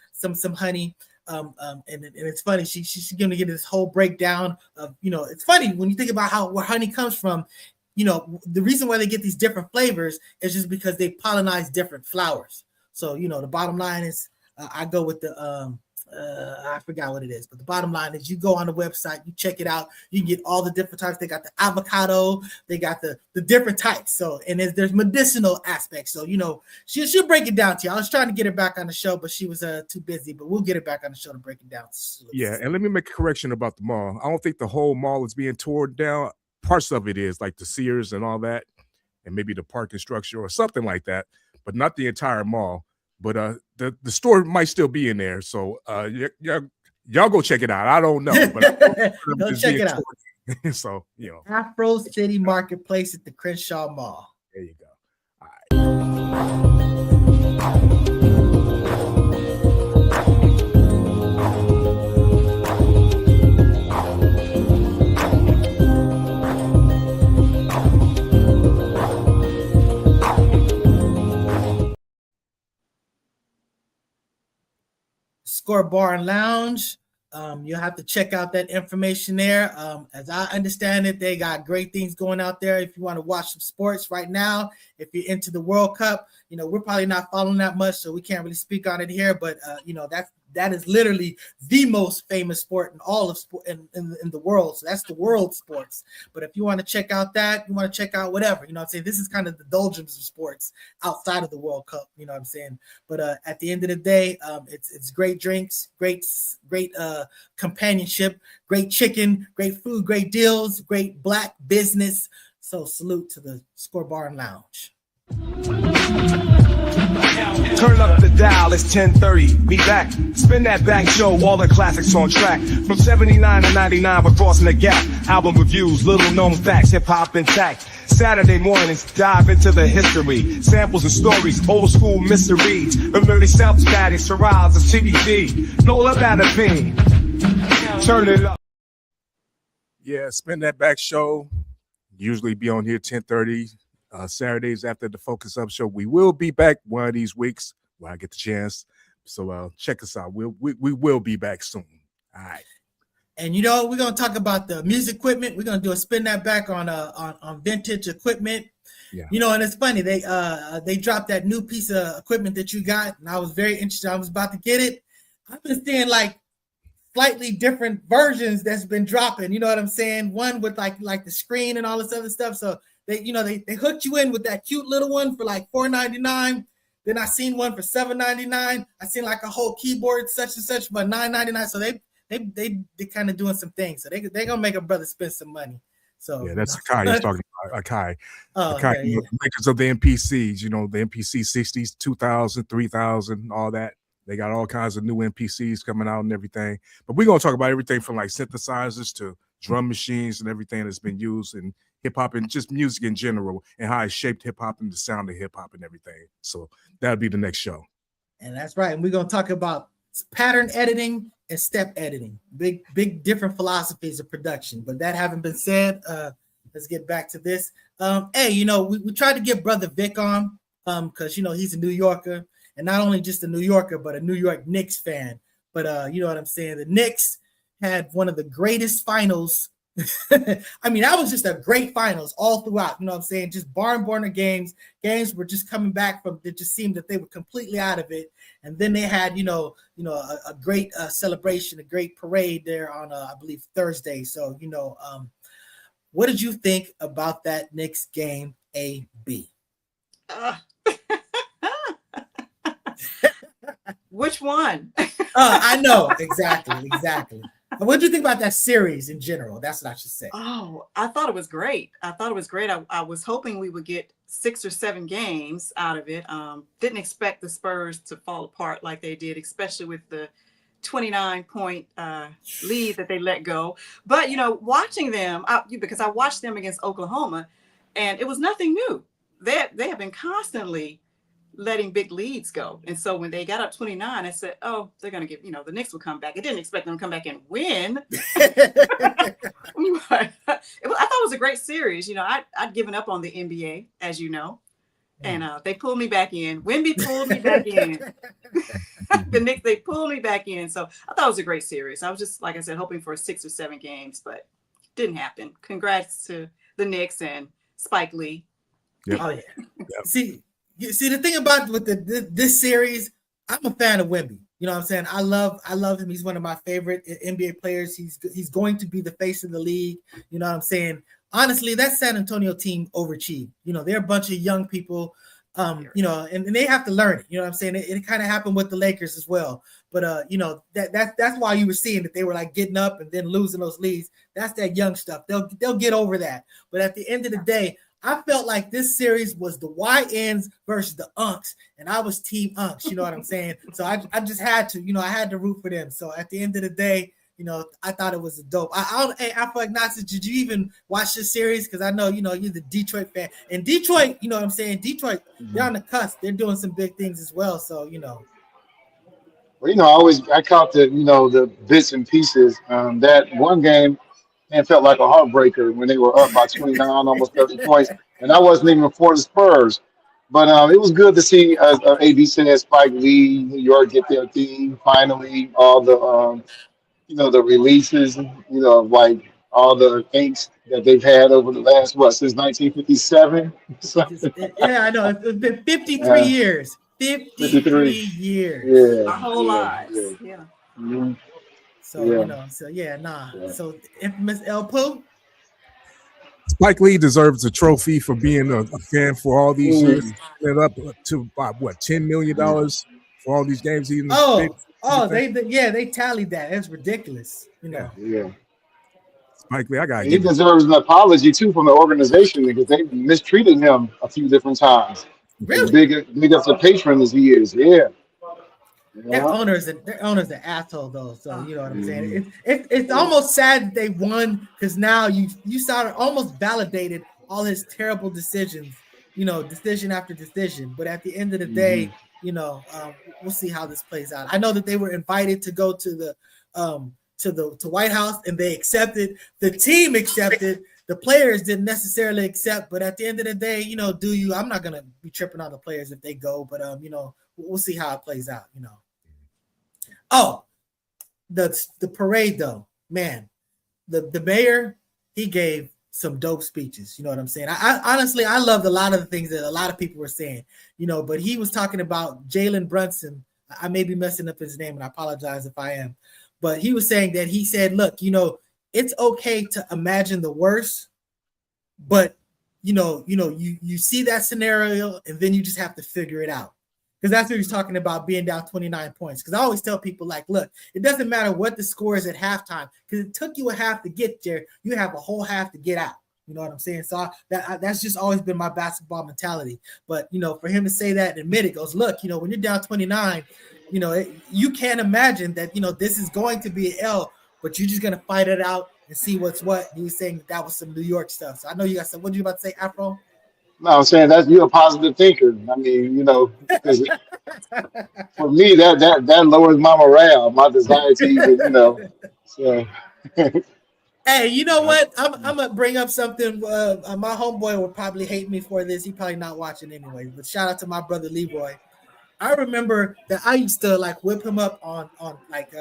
honey. And it's funny. She's going to get this whole breakdown of, it's funny when you think about where honey comes from. the reason why they get these different flavors is just because they pollinize different flowers. So, the bottom line is I go with the I forgot what it is, but the bottom line is you go on the website, you check it out, you can get all the different types. They got the avocado, they got the different types. So, and there's medicinal aspects. So, she'll break it down to you. I was trying to get her back on the show, but she was too busy, but we'll get her back on the show to break it down. Yeah. And let me make a correction about the mall. I don't think the whole mall is being torn down. Parts of it is, like the Sears and all that, and maybe the parking structure or something like that, but not the entire mall. But the store might still be in there. So y'all go check it out. I don't know, but go check it out. So, Afro City Marketplace at the Crenshaw Mall. There you go. All right. Score Bar and Lounge. You'll have to check out that information there. As I understand it, they got great things going out there. If you want to watch some sports right now, if you're into the World Cup, we're probably not following that much, so we can't really speak on it here. But that is literally the most famous sport in all of sport in the world. So that's the world sports. But if you want to check out that, you want to check out whatever, I'm saying, this is kind of the doldrums of sports outside of the World Cup, what I'm saying. But at the end of the day, it's great drinks, great companionship, great chicken, great food, great deals, great Black business. So salute to the Score Bar and Lounge. Turn up the dial, it's 10:30. Be back. Spin that back show, all the classics on track. From 79 to 99, we're crossing the gap. Album reviews, little known facts, hip hop intact. Saturday mornings, dive into the history. Samples and stories, old school mysteries. Early self-static, Shiraz, and CBD. Nola Batapine. Turn it up. Yeah, Spin That Back show. Usually be on here 10:30. Saturdays after the Focus Up show. We will be back one of these weeks when I get the chance. So check us out. We will be back soon. All right. And we're gonna talk about the music equipment. We're gonna do a Spin That Back on vintage equipment. Yeah. And it's funny, they dropped that new piece of equipment that you got, and I was very interested. I was about to get it. I've been seeing like slightly different versions that's been dropping. You know what I'm saying? One with like the screen and all this other stuff. So they hooked you in with that cute little one for like $4.99. Then I seen one for $7.99. I seen like a whole keyboard such and such for $9.99. So they kind of doing some things. So they gonna make a brother spend some money. So yeah, that's Akai he's talking about. Akai. Oh, Akai, okay, yeah. Makers of the MPCs, the MPC 60s, 2000, 3000, all that. They got all kinds of new MPCs coming out and everything. But we're gonna talk about everything from like synthesizers to drum machines and everything that's been used in hip hop and just music in general, and how it shaped hip hop and the sound of hip hop and everything. So that'll be the next show. And that's right. And we're gonna talk about pattern editing and step editing. Big different philosophies of production. But that having been said, let's get back to this. Hey, we tried to get Brother Vic on because he's a New Yorker, and not only just a New Yorker, but a New York Knicks fan. But you know what I'm saying? The Knicks had one of the greatest finals. I mean, that was just a great finals all throughout. You know what I'm saying? Just barn burner games. Games were just coming back from. It just seemed that they were completely out of it. And then they had, a great celebration, a great parade there on, I believe, Thursday. So, what did you think about that Knicks game? A, B. Which one? I know exactly. What do you think about that series in general? That's what I should say. Oh, I thought it was great. I was hoping we would get 6 or 7 games out of it. Didn't expect the Spurs to fall apart like they did, especially with the 29-point lead that they let go. But, watching them, because I watched them against Oklahoma, and it was nothing new. They have been constantly letting big leads go. And so when they got up 29, I said, oh, they're going to get, the Knicks will come back. I didn't expect them to come back and win. I thought it was a great series. I'd given up on the NBA, as you know, and they pulled me back in. Wemby pulled me back in. The Knicks, they pulled me back in. So I thought it was a great series. I was just, like I said, hoping for 6 or 7 games, but didn't happen. Congrats to the Knicks, and Spike Lee. Yep. Oh yeah. Yep. See the thing about with this series, I'm a fan of Wemby. You know what I'm saying? I love him. He's one of my favorite NBA players. He's going to be the face of the league. You know what I'm saying? Honestly, that San Antonio team overachieved. You know, they're a bunch of young people. You know, and they have to learn it. You know what I'm saying? It kind of happened with the Lakers as well. But you know, that's why you were seeing that they were like getting up and then losing those leads. That's that young stuff. They'll get over that. But at the end of the day, I felt like this series was the YNs versus the Unks, and I was Team Unks. You know what I'm saying? So I just had to, you know, I had to root for them. So at the end of the day, you know, I thought it was a dope. I feel like Nazi, did you even watch this series? Because I know, you know, you're the Detroit fan. And Detroit, you know what I'm saying? Detroit, they're on the cusp. They're doing some big things as well. So, you know. Well, you know, I caught the bits and pieces. That one game, man, felt like a heartbreaker when they were up by 29, almost 30 points, and I wasn't even for the Spurs. But it was good to see, AD said, Spike Lee, New York get their theme finally. All the the releases, like all the inks that they've had over the last since 1957. So, Yeah, I know. It's been 53 yeah, years. 53 53. years. Our whole lives. Yeah. Mhm. So, Yeah. you know, so yeah, nah. Yeah. So infamous El Poo. Spike Lee deserves a trophy for being a fan for all these years. It up to about $10 million for all these games. They tallied that. It's ridiculous. You know. Yeah. Spike Lee, I gotta And he give him. deserves an apology too from the organization because they mistreated him a few different times. As Really? big as a patron as he is, yeah. Their owners are asshole though. So you know what I'm saying. Mhm. It's almost sad that they won because now you sort of almost validated all his terrible decisions. You know, decision after decision. But at the end of the day, you know, we'll see how this plays out. I know that they were invited to go to the White House and they accepted. The team accepted. The players didn't necessarily accept. But at the end of the day, you know, I'm not gonna be tripping on the players if they go. But you know, we'll see how it plays out. You know. Oh, the parade though, man. The mayor, he gave some dope speeches. You know what I'm saying? I honestly loved a lot of the things that a lot of people were saying, you know, but he was talking about Jalen Brunson. I may be messing up his name and I apologize if I am, but he was saying that he said, look, you know, it's okay to imagine the worst, but you see that scenario and then you just have to figure it out. Because that's what he's talking about, being down 29 points. Because I always tell people, like, look, it doesn't matter what the score is at halftime. Because it took you a half to get there. You have a whole half to get out. You know what I'm saying? So that's just always been my basketball mentality. But, you know, for him to say that and admit it, goes, look, you know, when you're down 29, you know, you can't imagine that, you know, this is going to be an L, but you're just going to fight it out and see what's what. And he was saying that was some New York stuff. So I know you got some. What are you about to say, Afro? No, I'm saying you're a positive thinker. I mean, you know, because for me that lowers my morale, my desire to even, you know. So Hey, you know what? I'm gonna bring up something. My homeboy will probably hate me for this. He probably not watching anyway. But shout out to my brother Leroy. I remember that I used to like whip him up on like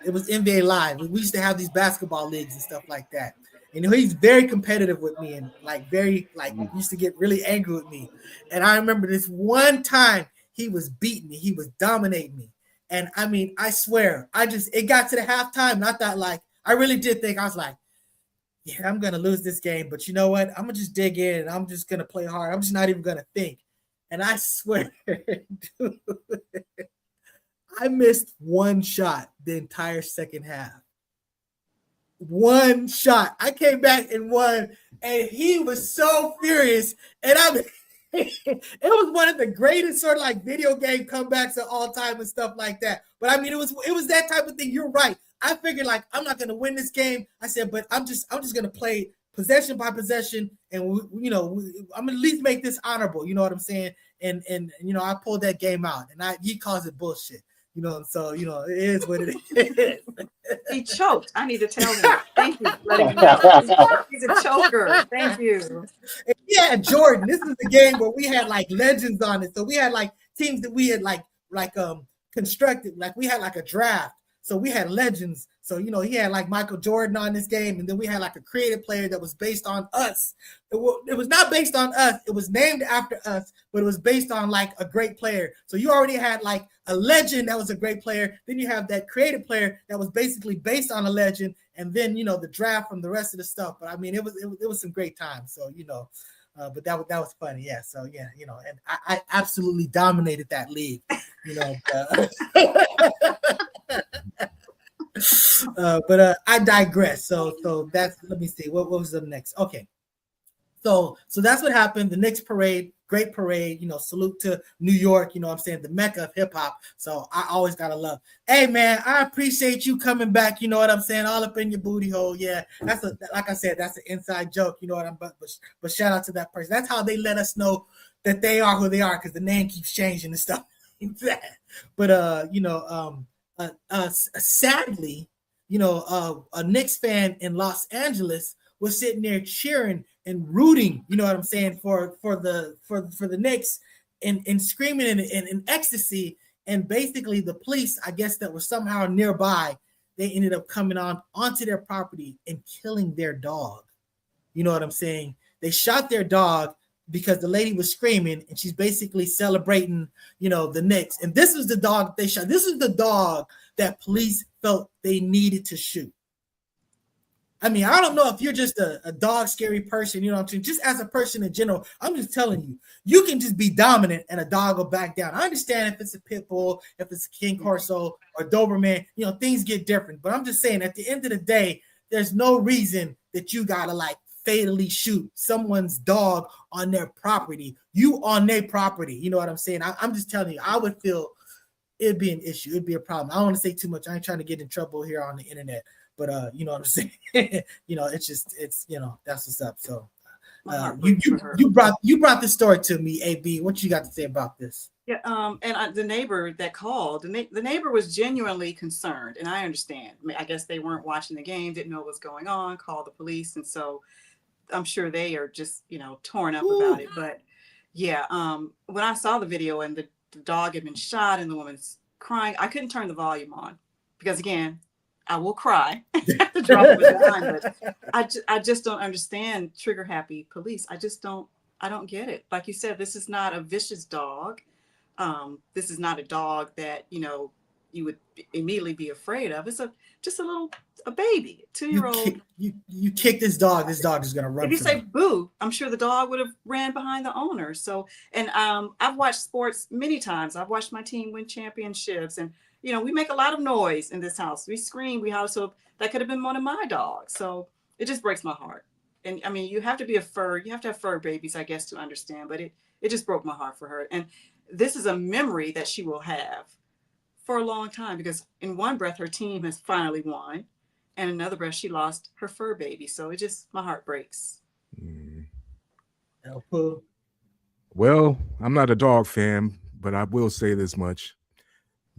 it was NBA Live. We used to have these basketball leagues and stuff like that. And he's very competitive with me and like very like used to get really angry with me. And I remember this one time he was beating me, he was dominating me. And I mean, I swear, it got to the halftime and I thought like I really did think I was like, yeah, I'm gonna lose this game, but you know what? I'm gonna just dig in and I'm just gonna play hard. I'm just not even gonna think. And I swear, dude, I missed one shot the entire second half. One shot. I came back and won, and he was so furious. And it was one of the greatest sort of like video game comebacks of all time and stuff like that. But I mean, it was that type of thing. You're right. I figured like I'm not gonna win this game. I said, but I'm just gonna play possession by possession, and I'm gonna at least make this honorable. You know what I'm saying? And you know, I pulled that game out, and he calls it bullshit. You know, so you know, it is what it is. He choked. I need to tell him. Thank you. Let him know. He's a choker. Thank you. Yeah, Jordan. This is the game where we had like legends on it. So we had like teams that we had like constructed. Like we had like a draft. So we had legends. So, you know, he had like Michael Jordan on this game, and then we had like a creative player that was based on us. It was not based on us. It was named after us, but it was based on like a great player. So you already had like a legend that was a great player. Then you have that creative player that was basically based on a legend, and then, you know, the draft from the rest of the stuff. But I mean, it was some great times. So, you know, but that was funny. Yeah. So yeah, you know, and I absolutely dominated that league, you know. But I digress. So that's, let me see, what was the next? Okay. So that's what happened. The Knicks parade, great parade, you know, salute to New York, you know what I'm saying, the Mecca of hip hop. So I always gotta love. Hey man, I appreciate you coming back, you know what I'm saying, all up in your booty hole. Yeah, that's like I said, that's an inside joke, you know what I'm, but shout out to that person. That's how they let us know that they are who they are, because the name keeps changing and stuff like that. But you know, sadly, you know, a Knicks fan in Los Angeles was sitting there cheering and rooting, you know what I'm saying, for the Knicks, and screaming in ecstasy. And basically the police, I guess, that were somehow nearby, they ended up coming onto their property and killing their dog. You know what I'm saying? They shot their dog because the lady was screaming, and she's basically celebrating, you know, the Knicks. And this was the dog they shot. This is the dog that police felt they needed to shoot. I mean, I don't know if you're just a dog scary person, you know what I'm saying? Just as a person in general, I'm just telling you, you can just be dominant and a dog will back down. I understand if it's a pit bull, if it's a King Corso or Doberman, you know, things get different. But I'm just saying, at the end of the day, there's no reason that you gotta like fatally shoot someone's dog on their property. You on their property, you know what I'm saying? I'm just telling you, I would feel it'd be an issue. It'd be a problem. I don't want to say too much. I ain't trying to get in trouble here on the internet. But you know what I'm saying? You know, it's you know, that's what's up. So you brought this story to me, AB. What you got to say about this? Yeah, and the neighbor that called, the neighbor was genuinely concerned, and I understand. I mean, I guess they weren't watching the game, didn't know what was going on, called the police, and so I'm sure they are just, you know, torn up about it. But yeah, when I saw the video and the dog had been shot and the woman's crying, I couldn't turn the volume on because, again, I will cry at the drop of a dime, but I just don't understand trigger happy police. I don't get it. Like you said, this is not a vicious dog. This is not a dog that, you know, you would immediately be afraid of. It's just a baby, 2-year-old. You kick this dog is gonna run. If you say boo, I'm sure the dog would have ran behind the owner. So, and I've watched sports many times. I've watched my team win championships, and you know, we make a lot of noise in this house. We scream, we howl. So that could have been one of my dogs. So it just breaks my heart. And I mean, you have to have fur babies, I guess, to understand. But it just broke my heart for her. And this is a memory that she will have for a long time, because in one breath, her team has finally won. And another breath, she lost her fur baby. So my heart breaks. Well, I'm not a dog fan, but I will say this much.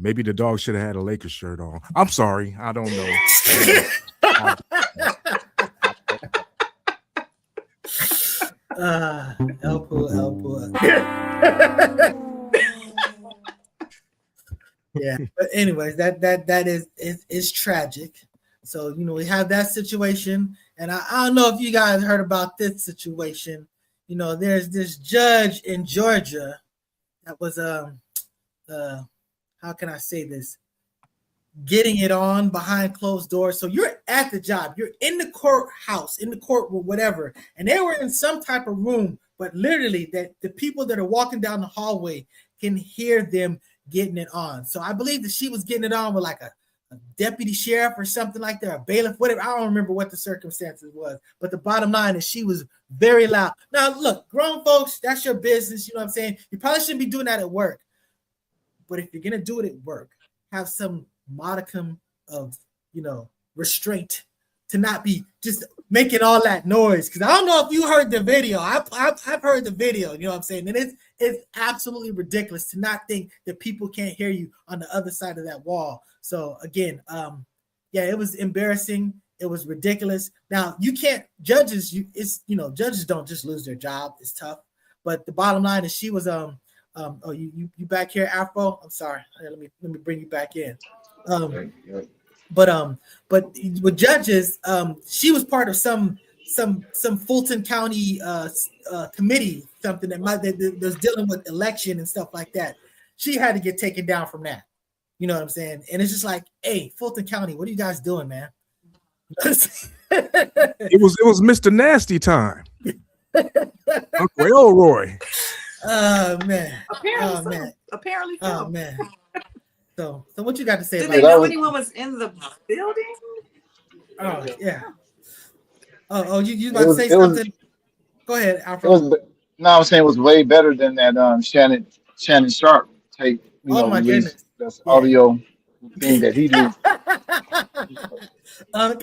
Maybe the dog should have had a Lakers shirt on. I'm sorry. I don't know. Elpo. Yeah, but anyways, that is tragic. So, you know, we have that situation, and I don't know if you guys heard about this situation. You know, there's this judge in Georgia that was how can I say this? Getting it on behind closed doors. So you're at the job, you're in the courthouse, in the courtroom, whatever, and they were in some type of room, but literally that the people that are walking down the hallway can hear them getting it on. So I believe that she was getting it on with like a deputy sheriff or something like that, a bailiff, whatever. I don't remember what the circumstances was, but the bottom line is she was very loud. Now, look, grown folks, that's your business. You know what I'm saying? You probably shouldn't be doing that at work. But if you're going to do it at work, have some modicum of, you know, restraint to not be just making all that noise. Because I don't know if you heard the video. I've heard the video, you know what I'm saying? And it's absolutely ridiculous to not think that people can't hear you on the other side of that wall. So again, yeah, it was embarrassing. It was ridiculous. Now, you can't, judges don't just lose their job. It's tough. But the bottom line is she was, you back here, Afro? I'm sorry. Let me bring you back in. But with judges, she was part of some Fulton County committee, something that was dealing with election and stuff like that. She had to get taken down from that. You know what I'm saying? And it's just like, hey, Fulton County, what are you guys doing, man? It was Mr. Nasty time. Uncle Elroy. Oh man. Apparently so. Oh man. So what you got to say Did about they that? know anyone was in the building? Oh yeah. Oh, you about to say something? Go ahead, Alfred. I was saying it was way better than that Shannon Sharp tape. My goodness. That's audio thing that he did. As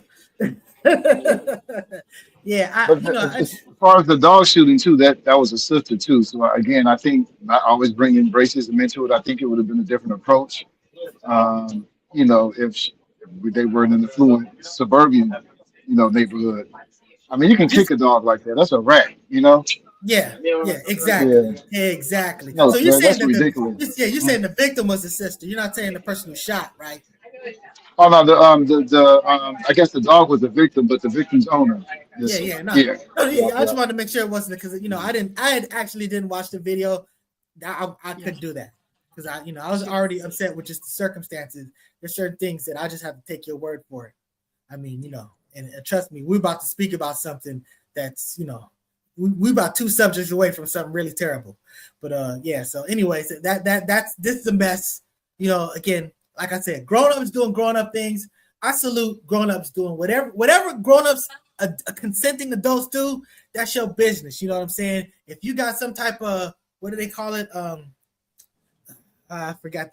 far as the dog shooting too, that was a sister too. So again, I think I always bring in racism into it. I think it would have been a different approach. If they were in an affluent suburban, neighborhood. I mean, you can kick a dog like that. That's a rat, Yeah, exactly. Yeah. Exactly. No, so you're saying that's that ridiculous. you're saying the victim was the sister. You're not saying the person who shot, right? Oh no, I guess the dog was the victim, but the victim's owner. I just wanted to make sure it wasn't because I actually didn't watch the video. I couldn't do that because I was already upset with just the circumstances. There's certain things that I just have to take your word for it. I mean, and trust me, we're about to speak about something that's we're about two subjects away from something really terrible. But so anyways, this is a mess. Again, like I said, grown-ups doing grown-up things. I salute grown-ups doing whatever grown-ups, consenting adults do. That's your business. You know what I'm saying? If you got some type of, what do they call it? I forgot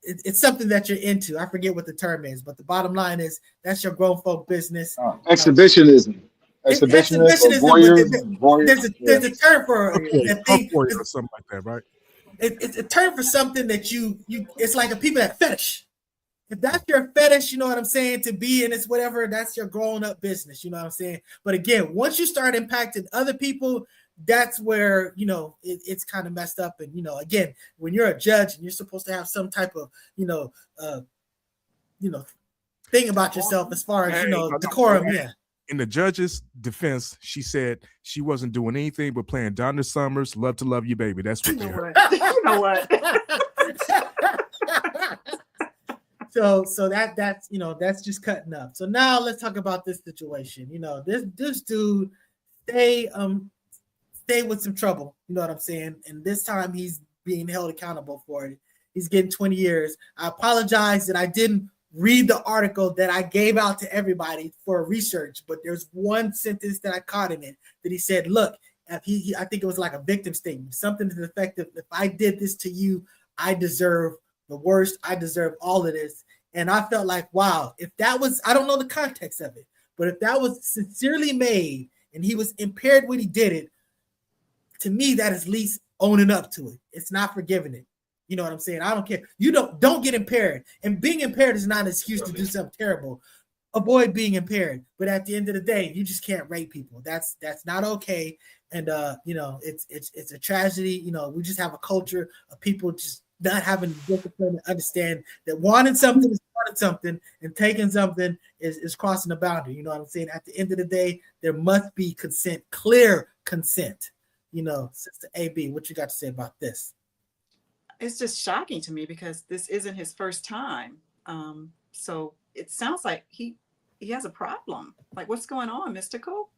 it's something that you're into. I forget what the term is, but the bottom line is that's your grown folk business. Exhibitionism. Exhibitionism. There's a term for that thing, or something like that, right? It's a term for something that you it's like a people that fetish. If that's your fetish, you know what I'm saying, to be, and it's whatever, that's your grown up business, you know what I'm saying? But again, once you start impacting other people, that's where, it's kind of messed up. And, again, when you're a judge and you're supposed to have some type of, thing about yourself as far as, decorum. Yeah. In the judge's defense, she said she wasn't doing anything but playing Donna Summers' "Love to Love You, Baby." That's what they heard. You know what? So that's just cutting up. So now let's talk about this situation. This dude stay with some trouble. You know what I'm saying? And this time he's being held accountable for it. He's getting 20 years. I apologize that I didn't read the article that I gave out to everybody for research, but there's one sentence that I caught in it that he said, look, if I think it was like a victim statement, something to the effect of, if I did this to you, I deserve the worst. I deserve all of this. And I felt like, wow, if that was, I don't know the context of it, but if that was sincerely made and he was impaired when he did it, to me, that is at least owning up to it. It's not forgiving it. You know what I'm saying? I don't care. You don't get impaired. And being impaired is not an excuse to do something terrible. Avoid being impaired. But at the end of the day, you just can't rape people. That's not okay. And it's a tragedy. We just have a culture of people just not having the discipline to understand that wanting something is wanting something, and taking something is crossing the boundary. You know what I'm saying? At the end of the day, there must be consent, clear consent. Sister AB, what you got to say about this? It's just shocking to me because this isn't his first time. So it sounds like he has a problem. Like, what's going on, Mystical?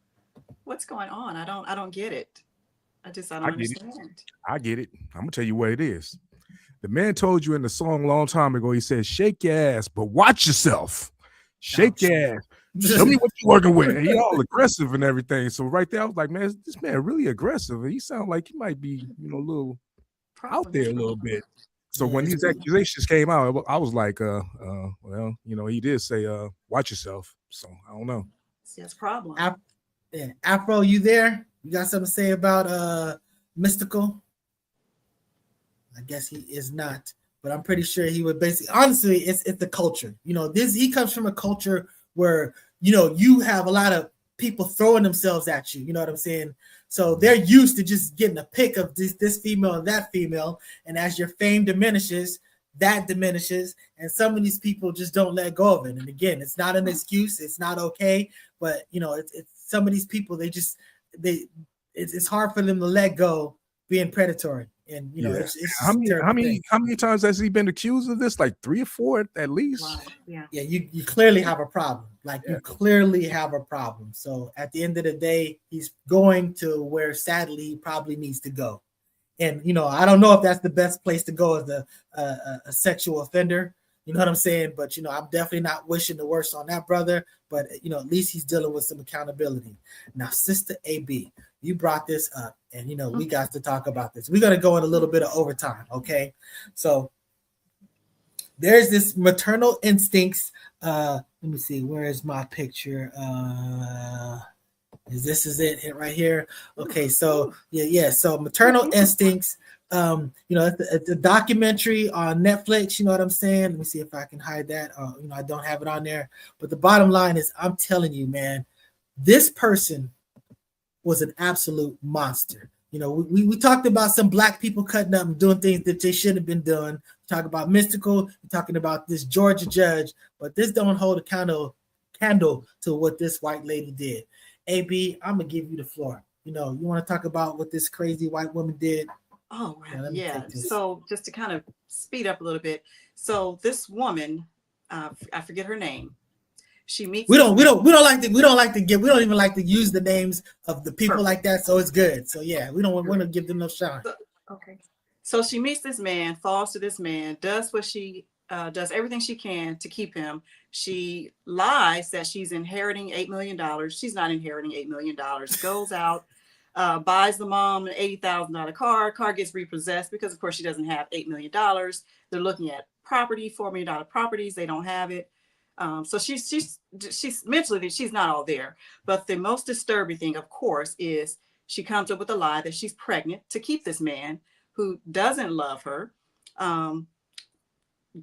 What's going on? I don't get it. I don't understand. I get it. I'm gonna tell you what it is. The man told you in the song a long time ago, he said, shake your ass, but watch yourself. Shake your ass. Show me what you're working with. And he all aggressive and everything. So right there, I was like, man, this man really aggressive. And he sounds like he might be, a little out there a little bit. So when these accusations came out, I was like, he did say, watch yourself. So I don't know. See, that's a problem. Afro, you there? You got something to say about Mystical? I guess he is not, but I'm pretty sure he would basically, honestly, it's the culture. He comes from a culture where, you have a lot of people throwing themselves at you. You know what I'm saying? So they're used to just getting a pick of this female and that female. And as your fame diminishes, that diminishes, and some of these people just don't let go of it. And again, it's not an excuse, it's not okay, but you know, it's some of these people, it's hard for them to let go being predatory. And you know, it's how many times has he been accused of this? Like 3 or 4 at least. Wow. Yeah. You clearly have a problem. You clearly have a problem. So at the end of the day, he's going to where sadly he probably needs to go. And you know, I don't know if that's the best place to go as a sexual offender. You know what I'm saying? But you know, I'm definitely not wishing the worst on that brother. But you know, at least he's dealing with some accountability. Now, Sister AB, you brought this up, and you know, we got to talk about this. We're gonna go in a little bit of overtime, okay? So there's this maternal instincts. Let me see, where is my picture? This is it right here? Okay, so yeah. So maternal instincts. You know, it's a documentary on Netflix. You know what I'm saying? Let me see if I can hide that. You know, I don't have it on there. But the bottom line is, I'm telling you, man, this person was an absolute monster. You know, we talked about some black people cutting up and doing things that they shouldn't have been doing. We talk about Mystical. We're talking about this Georgia judge, but this don't hold a candle to what this white lady did. AB, I'm gonna give you the floor. You know, you want to talk about what this crazy white woman did? Oh, yeah. So just to kind of speed up a little bit. So this woman, I forget her name. She meets. We don't even like to use the names of the people like that. So it's good. So yeah, we don't want to give them no shine. Okay. So she meets this man, falls to this man, does what she does everything she can to keep him. She lies that she's inheriting $8 million. She's not inheriting $8 million. Goes out. Buys the mom an $80,000 car. Car gets repossessed because, of course, she doesn't have $8 million. They're looking at property, $4 million properties. They don't have it. So she's mentally, she's not all there. But the most disturbing thing, of course, is she comes up with a lie that she's pregnant to keep this man who doesn't love her.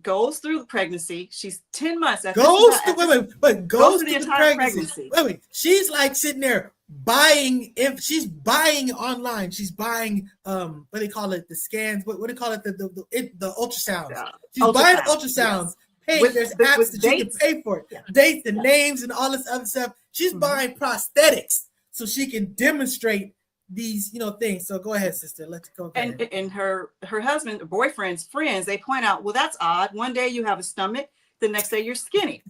Goes through the prepregnancy. She's 10 months. Goes through the entire pregnancy. Wait. She's like sitting there buying. If she's buying online, she's buying what do they call it? The scans. What do they call it? The ultrasounds. She's buying ultrasounds. Yes. Paying. There's apps that you can pay for it. Yeah. Dates and names and all this other stuff. She's buying prosthetics so she can demonstrate these, you know, things. So go ahead, sister. Let's go. And her husband, boyfriend's friends, they point out, well, that's odd. One day you have a stomach, the next day you're skinny.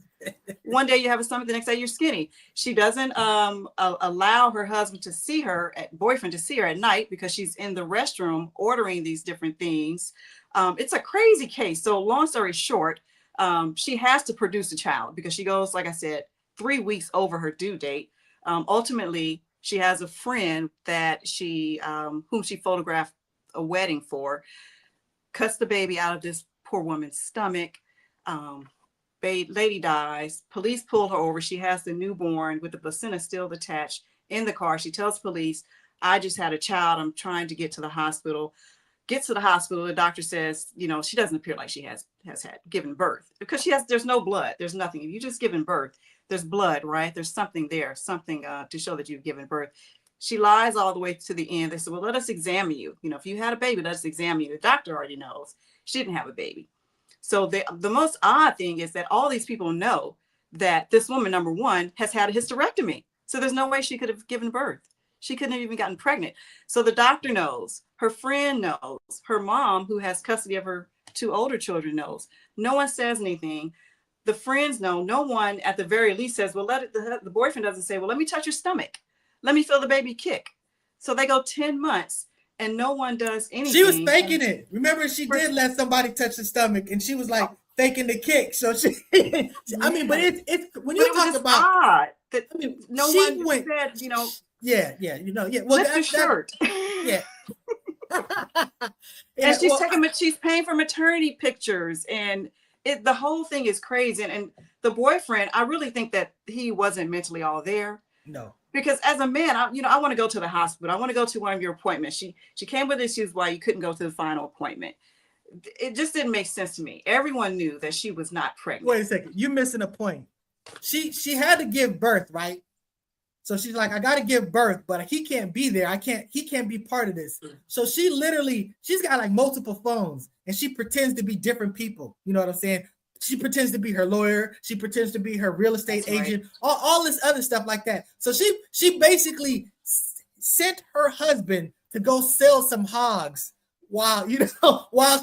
One day you have a stomach, the next day you're skinny. She doesn't allow her husband to see her, boyfriend to see her at night because she's in the restroom ordering these different things. It's a crazy case. So long story short, she has to produce a child because she goes, like I said, 3 weeks over her due date. Ultimately, she has a friend that whom she photographed a wedding for, cuts the baby out of this poor woman's stomach. Lady dies. Police pull her over. She has the newborn with the placenta still attached in the car. She tells police, I just had a child. I'm trying to get to the hospital. Gets to the hospital. The doctor says, you know, she doesn't appear like she has had given birth because there's no blood. There's nothing. If you just given birth, there's blood, right? There's something there, something to show that you've given birth. She lies all the way to the end. They said, well, let us examine you. You know, if you had a baby, let us examine you. The doctor already knows she didn't have a baby. So the most odd thing is that all these people know that this woman, number one, has had a hysterectomy. So there's no way she could have given birth. She couldn't have even gotten pregnant. So the doctor knows, her friend knows, her mom, who has custody of her 2 older children, knows. No one says anything. The friends know. No one at the very least says, well, the boyfriend doesn't say, well, let me touch your stomach. Let me feel the baby kick. So they go 10 months and no one does anything. She was faking it. Remember, she did let somebody touch the stomach and she was like faking the kick. So she, I mean, but it's when you talk about odd that no one said, you know. Yeah. Well, lift your shirt. Yeah. And she's paying for maternity pictures and the whole thing is crazy. And the boyfriend, I really think that he wasn't mentally all there. No. Because as a man, I want to go to the hospital. I want to go to one of your appointments. She came with issues why you couldn't go to the final appointment. It just didn't make sense to me. Everyone knew that she was not pregnant. Wait a second. You're missing a point. She had to give birth, right? So she's like, I got to give birth, but he can't be there. He can't be part of this. So she's got like multiple phones and she pretends to be different people. You know what I'm saying? She pretends to be her lawyer. She pretends to be her real estate agent, all this other stuff like that. So she basically sent her husband to go sell some hogs while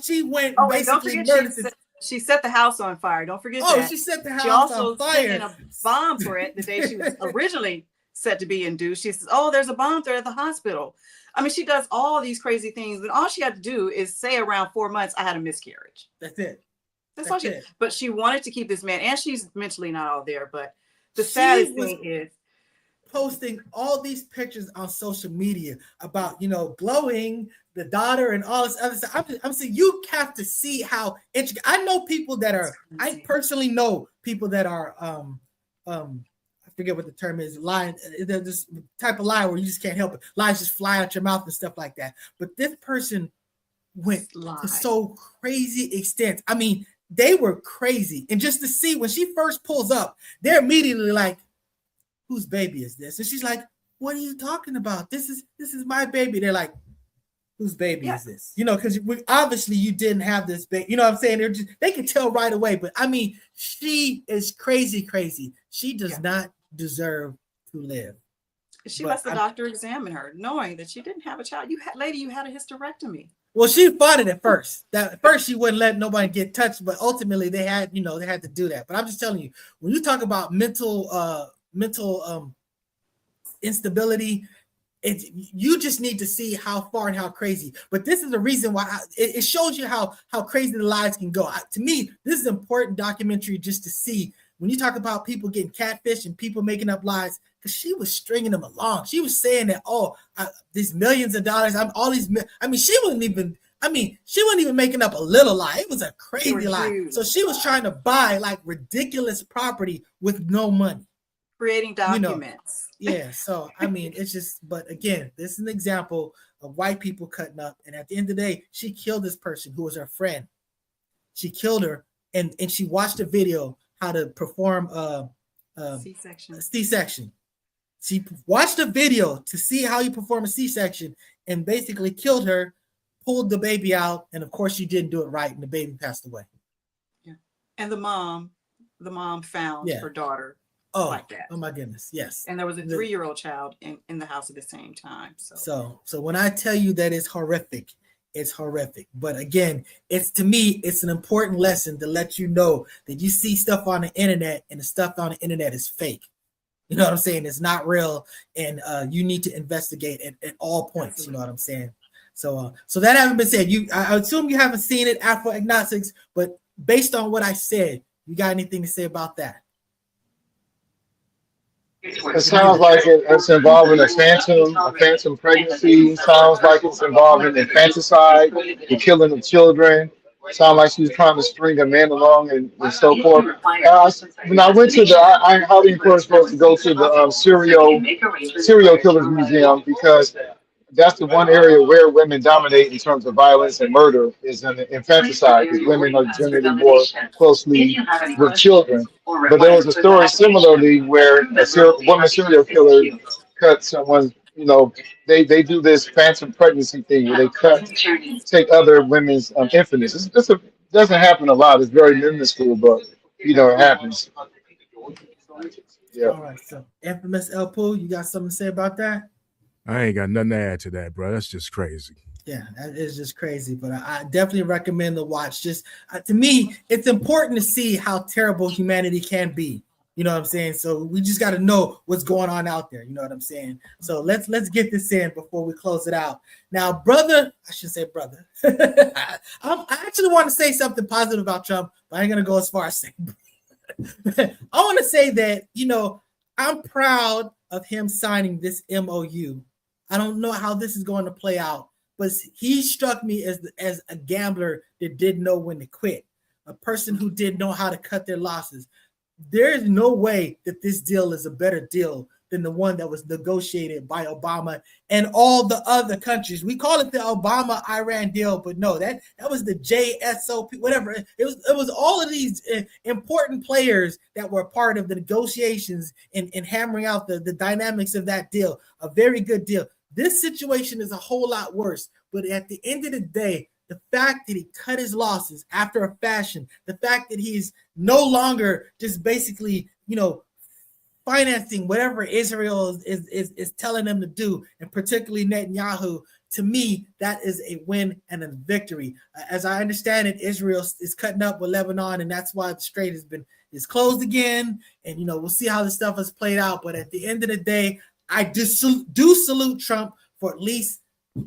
she went basically murdered. She set the house on fire. Don't forget that. Oh, she set the house on fire. She also sent in a bomb threat the day she was originally set to be induced. She says, oh, there's a bomb threat at the hospital. I mean, she does all these crazy things, and all she had to do is say around 4 months, I had a miscarriage. That's it. That's all she. But she wanted to keep this man, and she's mentally not all there. But the saddest thing is posting all these pictures on social media about, glowing the daughter and all this other stuff. I'm saying you have to see how I know people that are. I personally know people that are. I forget what the term is. Lying. They're this type of lie where you just can't help it. Lies just fly out your mouth and stuff like that. But this person went to so crazy extent. I mean, they were crazy. And just to see when she first pulls up, they're immediately like, whose baby is this? And she's like, what are you talking about? This is my baby. They're like, whose baby is this? Because obviously you didn't have this baby. You know what I'm saying? They can tell right away. But I mean, she is crazy. She does not deserve to live. She lets the doctor examine her, knowing that she didn't have a child. You had a hysterectomy. Well, she fought it at first. At first she wouldn't let nobody get touched, but ultimately they had to do that. But I'm just telling you, when you talk about mental instability, you just need to see how far and how crazy. But this is the reason why it shows you how crazy the lives can go. To me, this is an important documentary just to see when you talk about people getting catfish and people making up lies, because she was stringing them along. She was saying that, these millions of dollars, she wasn't even making up a little lie. It was a crazy lie. So she was trying to buy like ridiculous property with no money. Creating documents. So I mean, it's just, but again, this is an example of white people cutting up. And at the end of the day, she killed this person who was her friend. She killed her and she watched a video how to perform C-section. She watched a video to see how you perform a C-section and basically killed her, pulled the baby out, and of course she didn't do it right, and the baby passed away. Yeah. And the mom found her daughter like that. Oh my goodness, yes. And there was a 3-year-old child in the house at the same time. So when I tell you that it's horrific, it's horrific. But again, it's an important lesson to let you know that you see stuff on the internet and the stuff on the internet is fake. You know what I'm saying? It's not real, and you need to investigate at all points. Absolutely. You know what I'm saying? So that having been said, I assume you haven't seen it, Afro Agnostics, but based on what I said, you got anything to say about that? It sounds like it's involving a phantom pregnancy. Sounds like it's involving infanticide, the killing of children. Sounds like she's trying to string a man along and so forth. When I went to I highly encourage folks to go to the serial killers museum, because that's the one area where women dominate in terms of violence and murder is in infanticide, because women are generally more closely with children. But there was a story similarly where a woman serial killer cut someone. They do this phantom pregnancy thing where they take other women's infancies. It doesn't happen a lot. It's very minuscule, but it happens. Yeah. All right. So, infamous El Poo, you got something to say about that? I ain't got nothing to add to that, bro. That's just crazy. Yeah, that is just crazy. But I definitely recommend the watch. Just to me, it's important to see how terrible humanity can be. You know what I'm saying? So we just got to know what's going on out there. You know what I'm saying? So let's get this in before we close it out. Now, brother, I should say brother. I actually want to say something positive about Trump, but I ain't gonna go as far as saying. I want to say that I'm proud of him signing this MOU. I don't know how this is going to play out, but he struck me as a gambler that didn't know when to quit, a person who didn't know how to cut their losses. There is no way that this deal is a better deal than the one that was negotiated by Obama and all the other countries. We call it the Obama-Iran deal, but no, that was the JSOP, whatever. It was all of these important players that were part of the negotiations and hammering out the dynamics of that deal. A very good deal. This situation is a whole lot worse, but at the end of the day, the fact that he cut his losses after a fashion, the fact that he's no longer just basically, financing whatever Israel is telling them to do, and particularly Netanyahu, to me, that is a win and a victory. As I understand it, Israel is cutting up with Lebanon, and that's why the strait is closed again. And, we'll see how this stuff has played out. But at the end of the day, I do salute Trump for at least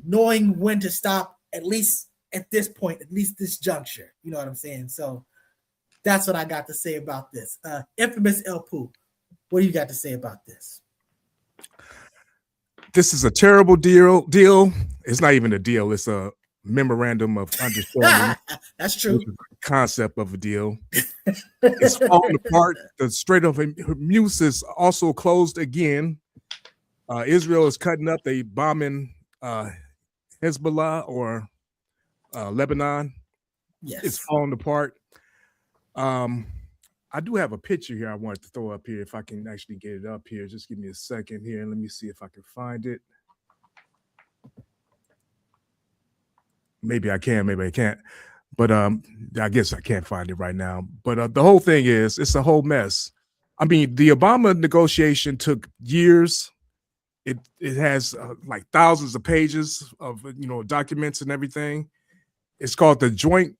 knowing when to stop, at least at this point, at least this juncture. You know what I'm saying? So that's what I got to say about this. Infamous El Poo, what do you got to say about this? This is a terrible deal. It's not even a deal. It's a memorandum of understanding. That's true. Concept of a deal. It's falling apart. The Strait of Hormuz is also closed again. Israel is cutting up. They bombing Hezbollah or Lebanon. Yes. It's falling apart. I do have a picture here I wanted to throw up here if I can actually get it up here. Just give me a second here and let me see if I can find it. Maybe I can, maybe I can't. But I guess I can't find it right now. But the whole thing is, it's a whole mess. I mean, the Obama negotiation took years. It has like thousands of pages of documents and everything. It's called the Joint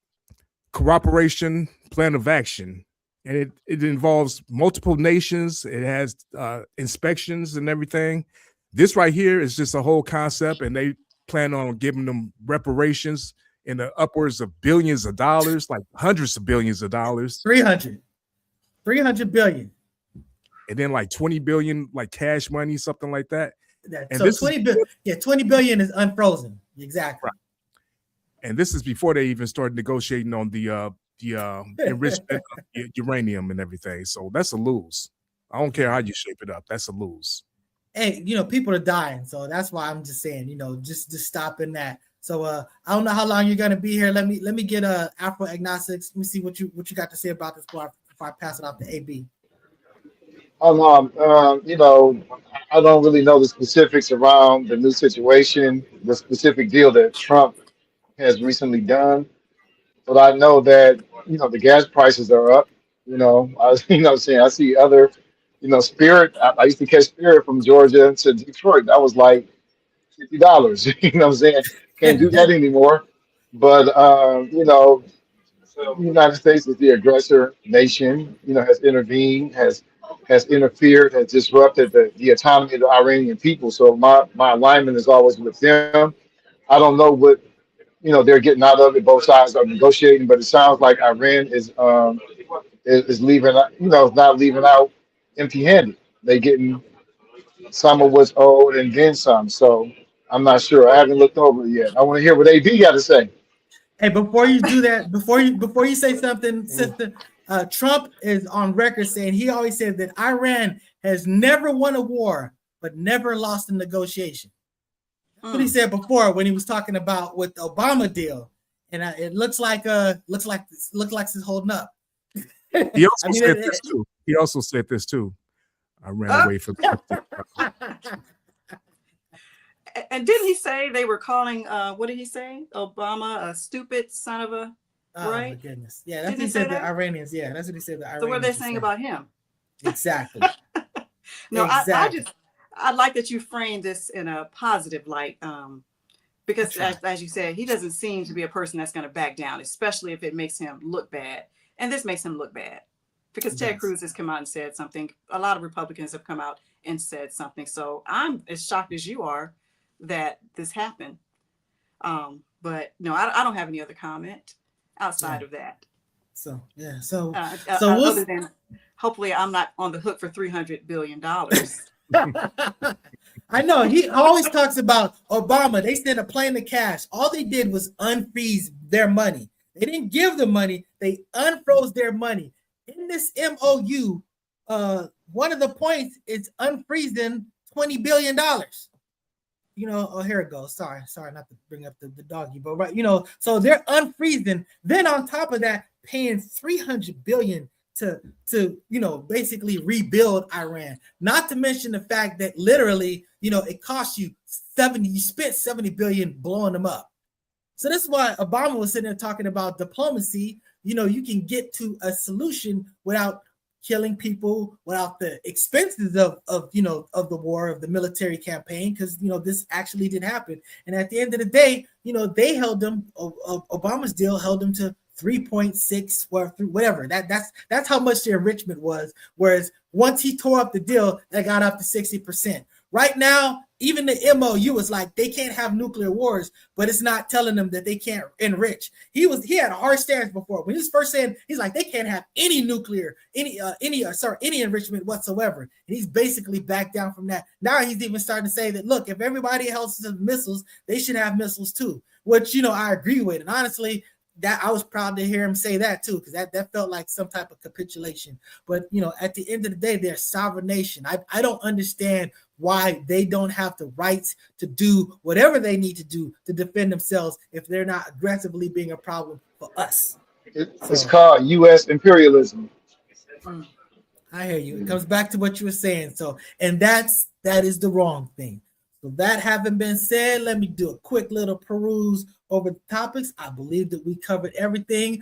Cooperation Plan of Action, and it involves multiple nations. It has inspections and everything. This right here is just a whole concept, and they plan on giving them reparations in the upwards of billions of dollars, like hundreds of billions of dollars. 300 billion. And then like 20 billion, like cash money, something like that. And so 20 billion is unfrozen. Exactly. Right. And this is before they even started negotiating on the enrichment of uranium and everything. So that's a lose. I don't care how you shape it up. That's a lose. Hey, people are dying. So that's why I'm just saying, just stopping that. So I don't know how long you're gonna be here. Let me get Afro Agnostics. Let me see what you got to say about this before I pass it off to AB. I don't really know the specifics around the new situation, the specific deal that Trump has recently done, but I know that the gas prices are up. I see other, Spirit. I used to catch Spirit from Georgia to Detroit. That was like $50. Can't do that anymore. But the United States is the aggressor nation. Has intervened, has interfered, has disrupted the autonomy of the Iranian people. So my alignment is always with them. I don't know what they're getting out of it. Both sides are negotiating, but it sounds like Iran is leaving. Not leaving out empty-handed. They're getting some of what's owed and then some. So I'm not sure. I haven't looked over it yet. I want to hear what AB got to say. Hey, before you do that, before you say something, sister, Trump is on record saying he always said that Iran has never won a war but never lost a negotiation. That's what he said before when he was talking about with the Obama deal, and it looks like it's holding up. He also said this too. He also said this too. I ran away from. And didn't he say they were calling? What did he say? Obama a stupid son of a. Oh right? my goodness! Yeah, that's what he said. The Iranians. Yeah, that's what he said. The Iranians. So what are they saying about him? Exactly. No, exactly. I like that you framed this in a positive light, because as you said, he doesn't seem to be a person that's going to back down, especially if it makes him look bad. And this makes him look bad because Ted Cruz has come out and said something. A lot of Republicans have come out and said something. So I'm as shocked as you are that this happened. But no, I don't have any other comment outside of that. So yeah, so other than hopefully I'm not on the hook for $300 billion. I know he always talks about Obama. They sent a plane of cash. All they did was unfreeze their money. They didn't give the money. They unfroze their money. In this MOU, one of the points is unfreezing $20 billion. You know, oh, here it goes. Sorry not to bring up the doggy, but right, you know, so they're unfreezing. Then on top of that, paying $300 billion to you know, basically rebuild Iran. Not to mention the fact that literally, you know, it cost you you spent $70 billion blowing them up. So this is why Obama was sitting there talking about diplomacy. You know, you can get to a solution without killing people, without the expenses of you know, of the war, of the military campaign, because you know, this actually did happen. And at the end of the day, you know, they held them, Obama's deal held them to 3.6 or whatever. That's how much the enrichment was. Whereas once he tore up the deal, that got up to 60%. Right now, even the MOU is like they can't have nuclear wars, but it's not telling them that they can't enrich. He had a hard stance before. When he was first saying, he's like, they can't have any nuclear, any enrichment whatsoever. And he's basically backed down from that. Now he's even starting to say that, look, if everybody else has missiles, they should have missiles too, which, you know, I agree with. And honestly, that I was proud to hear him say that too, because that felt like some type of capitulation. But you know, at the end of the day, they're a sovereign nation. I don't understand why they don't have the rights to do whatever they need to do to defend themselves if they're not aggressively being a problem for us. It's called U.S. imperialism. I hear you. It comes back to what you were saying. So, and that is the wrong thing. So that having been said, let me do a quick little peruse over the topics. I believe that we covered everything.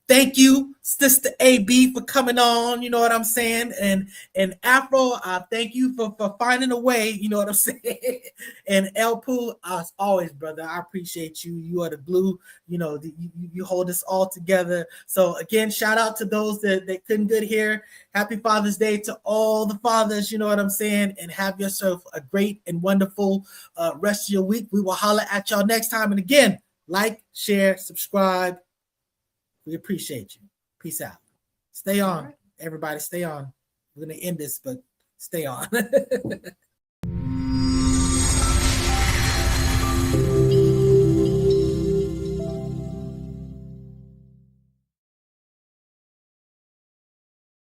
Thank you, Sister AB, for coming on. You know what I'm saying? And Afro, thank you for finding a way. You know what I'm saying? And El Poo, as always, brother, I appreciate you. You are the glue. You know, you hold us all together. So again, shout out to those that couldn't get here. Happy Father's Day to all the fathers. You know what I'm saying? And have yourself a great and wonderful rest of your week. We will holler at y'all next time. And again, like, share, subscribe. We appreciate you. Peace out. Stay on, everybody. Stay on. We're going to end this, but stay on.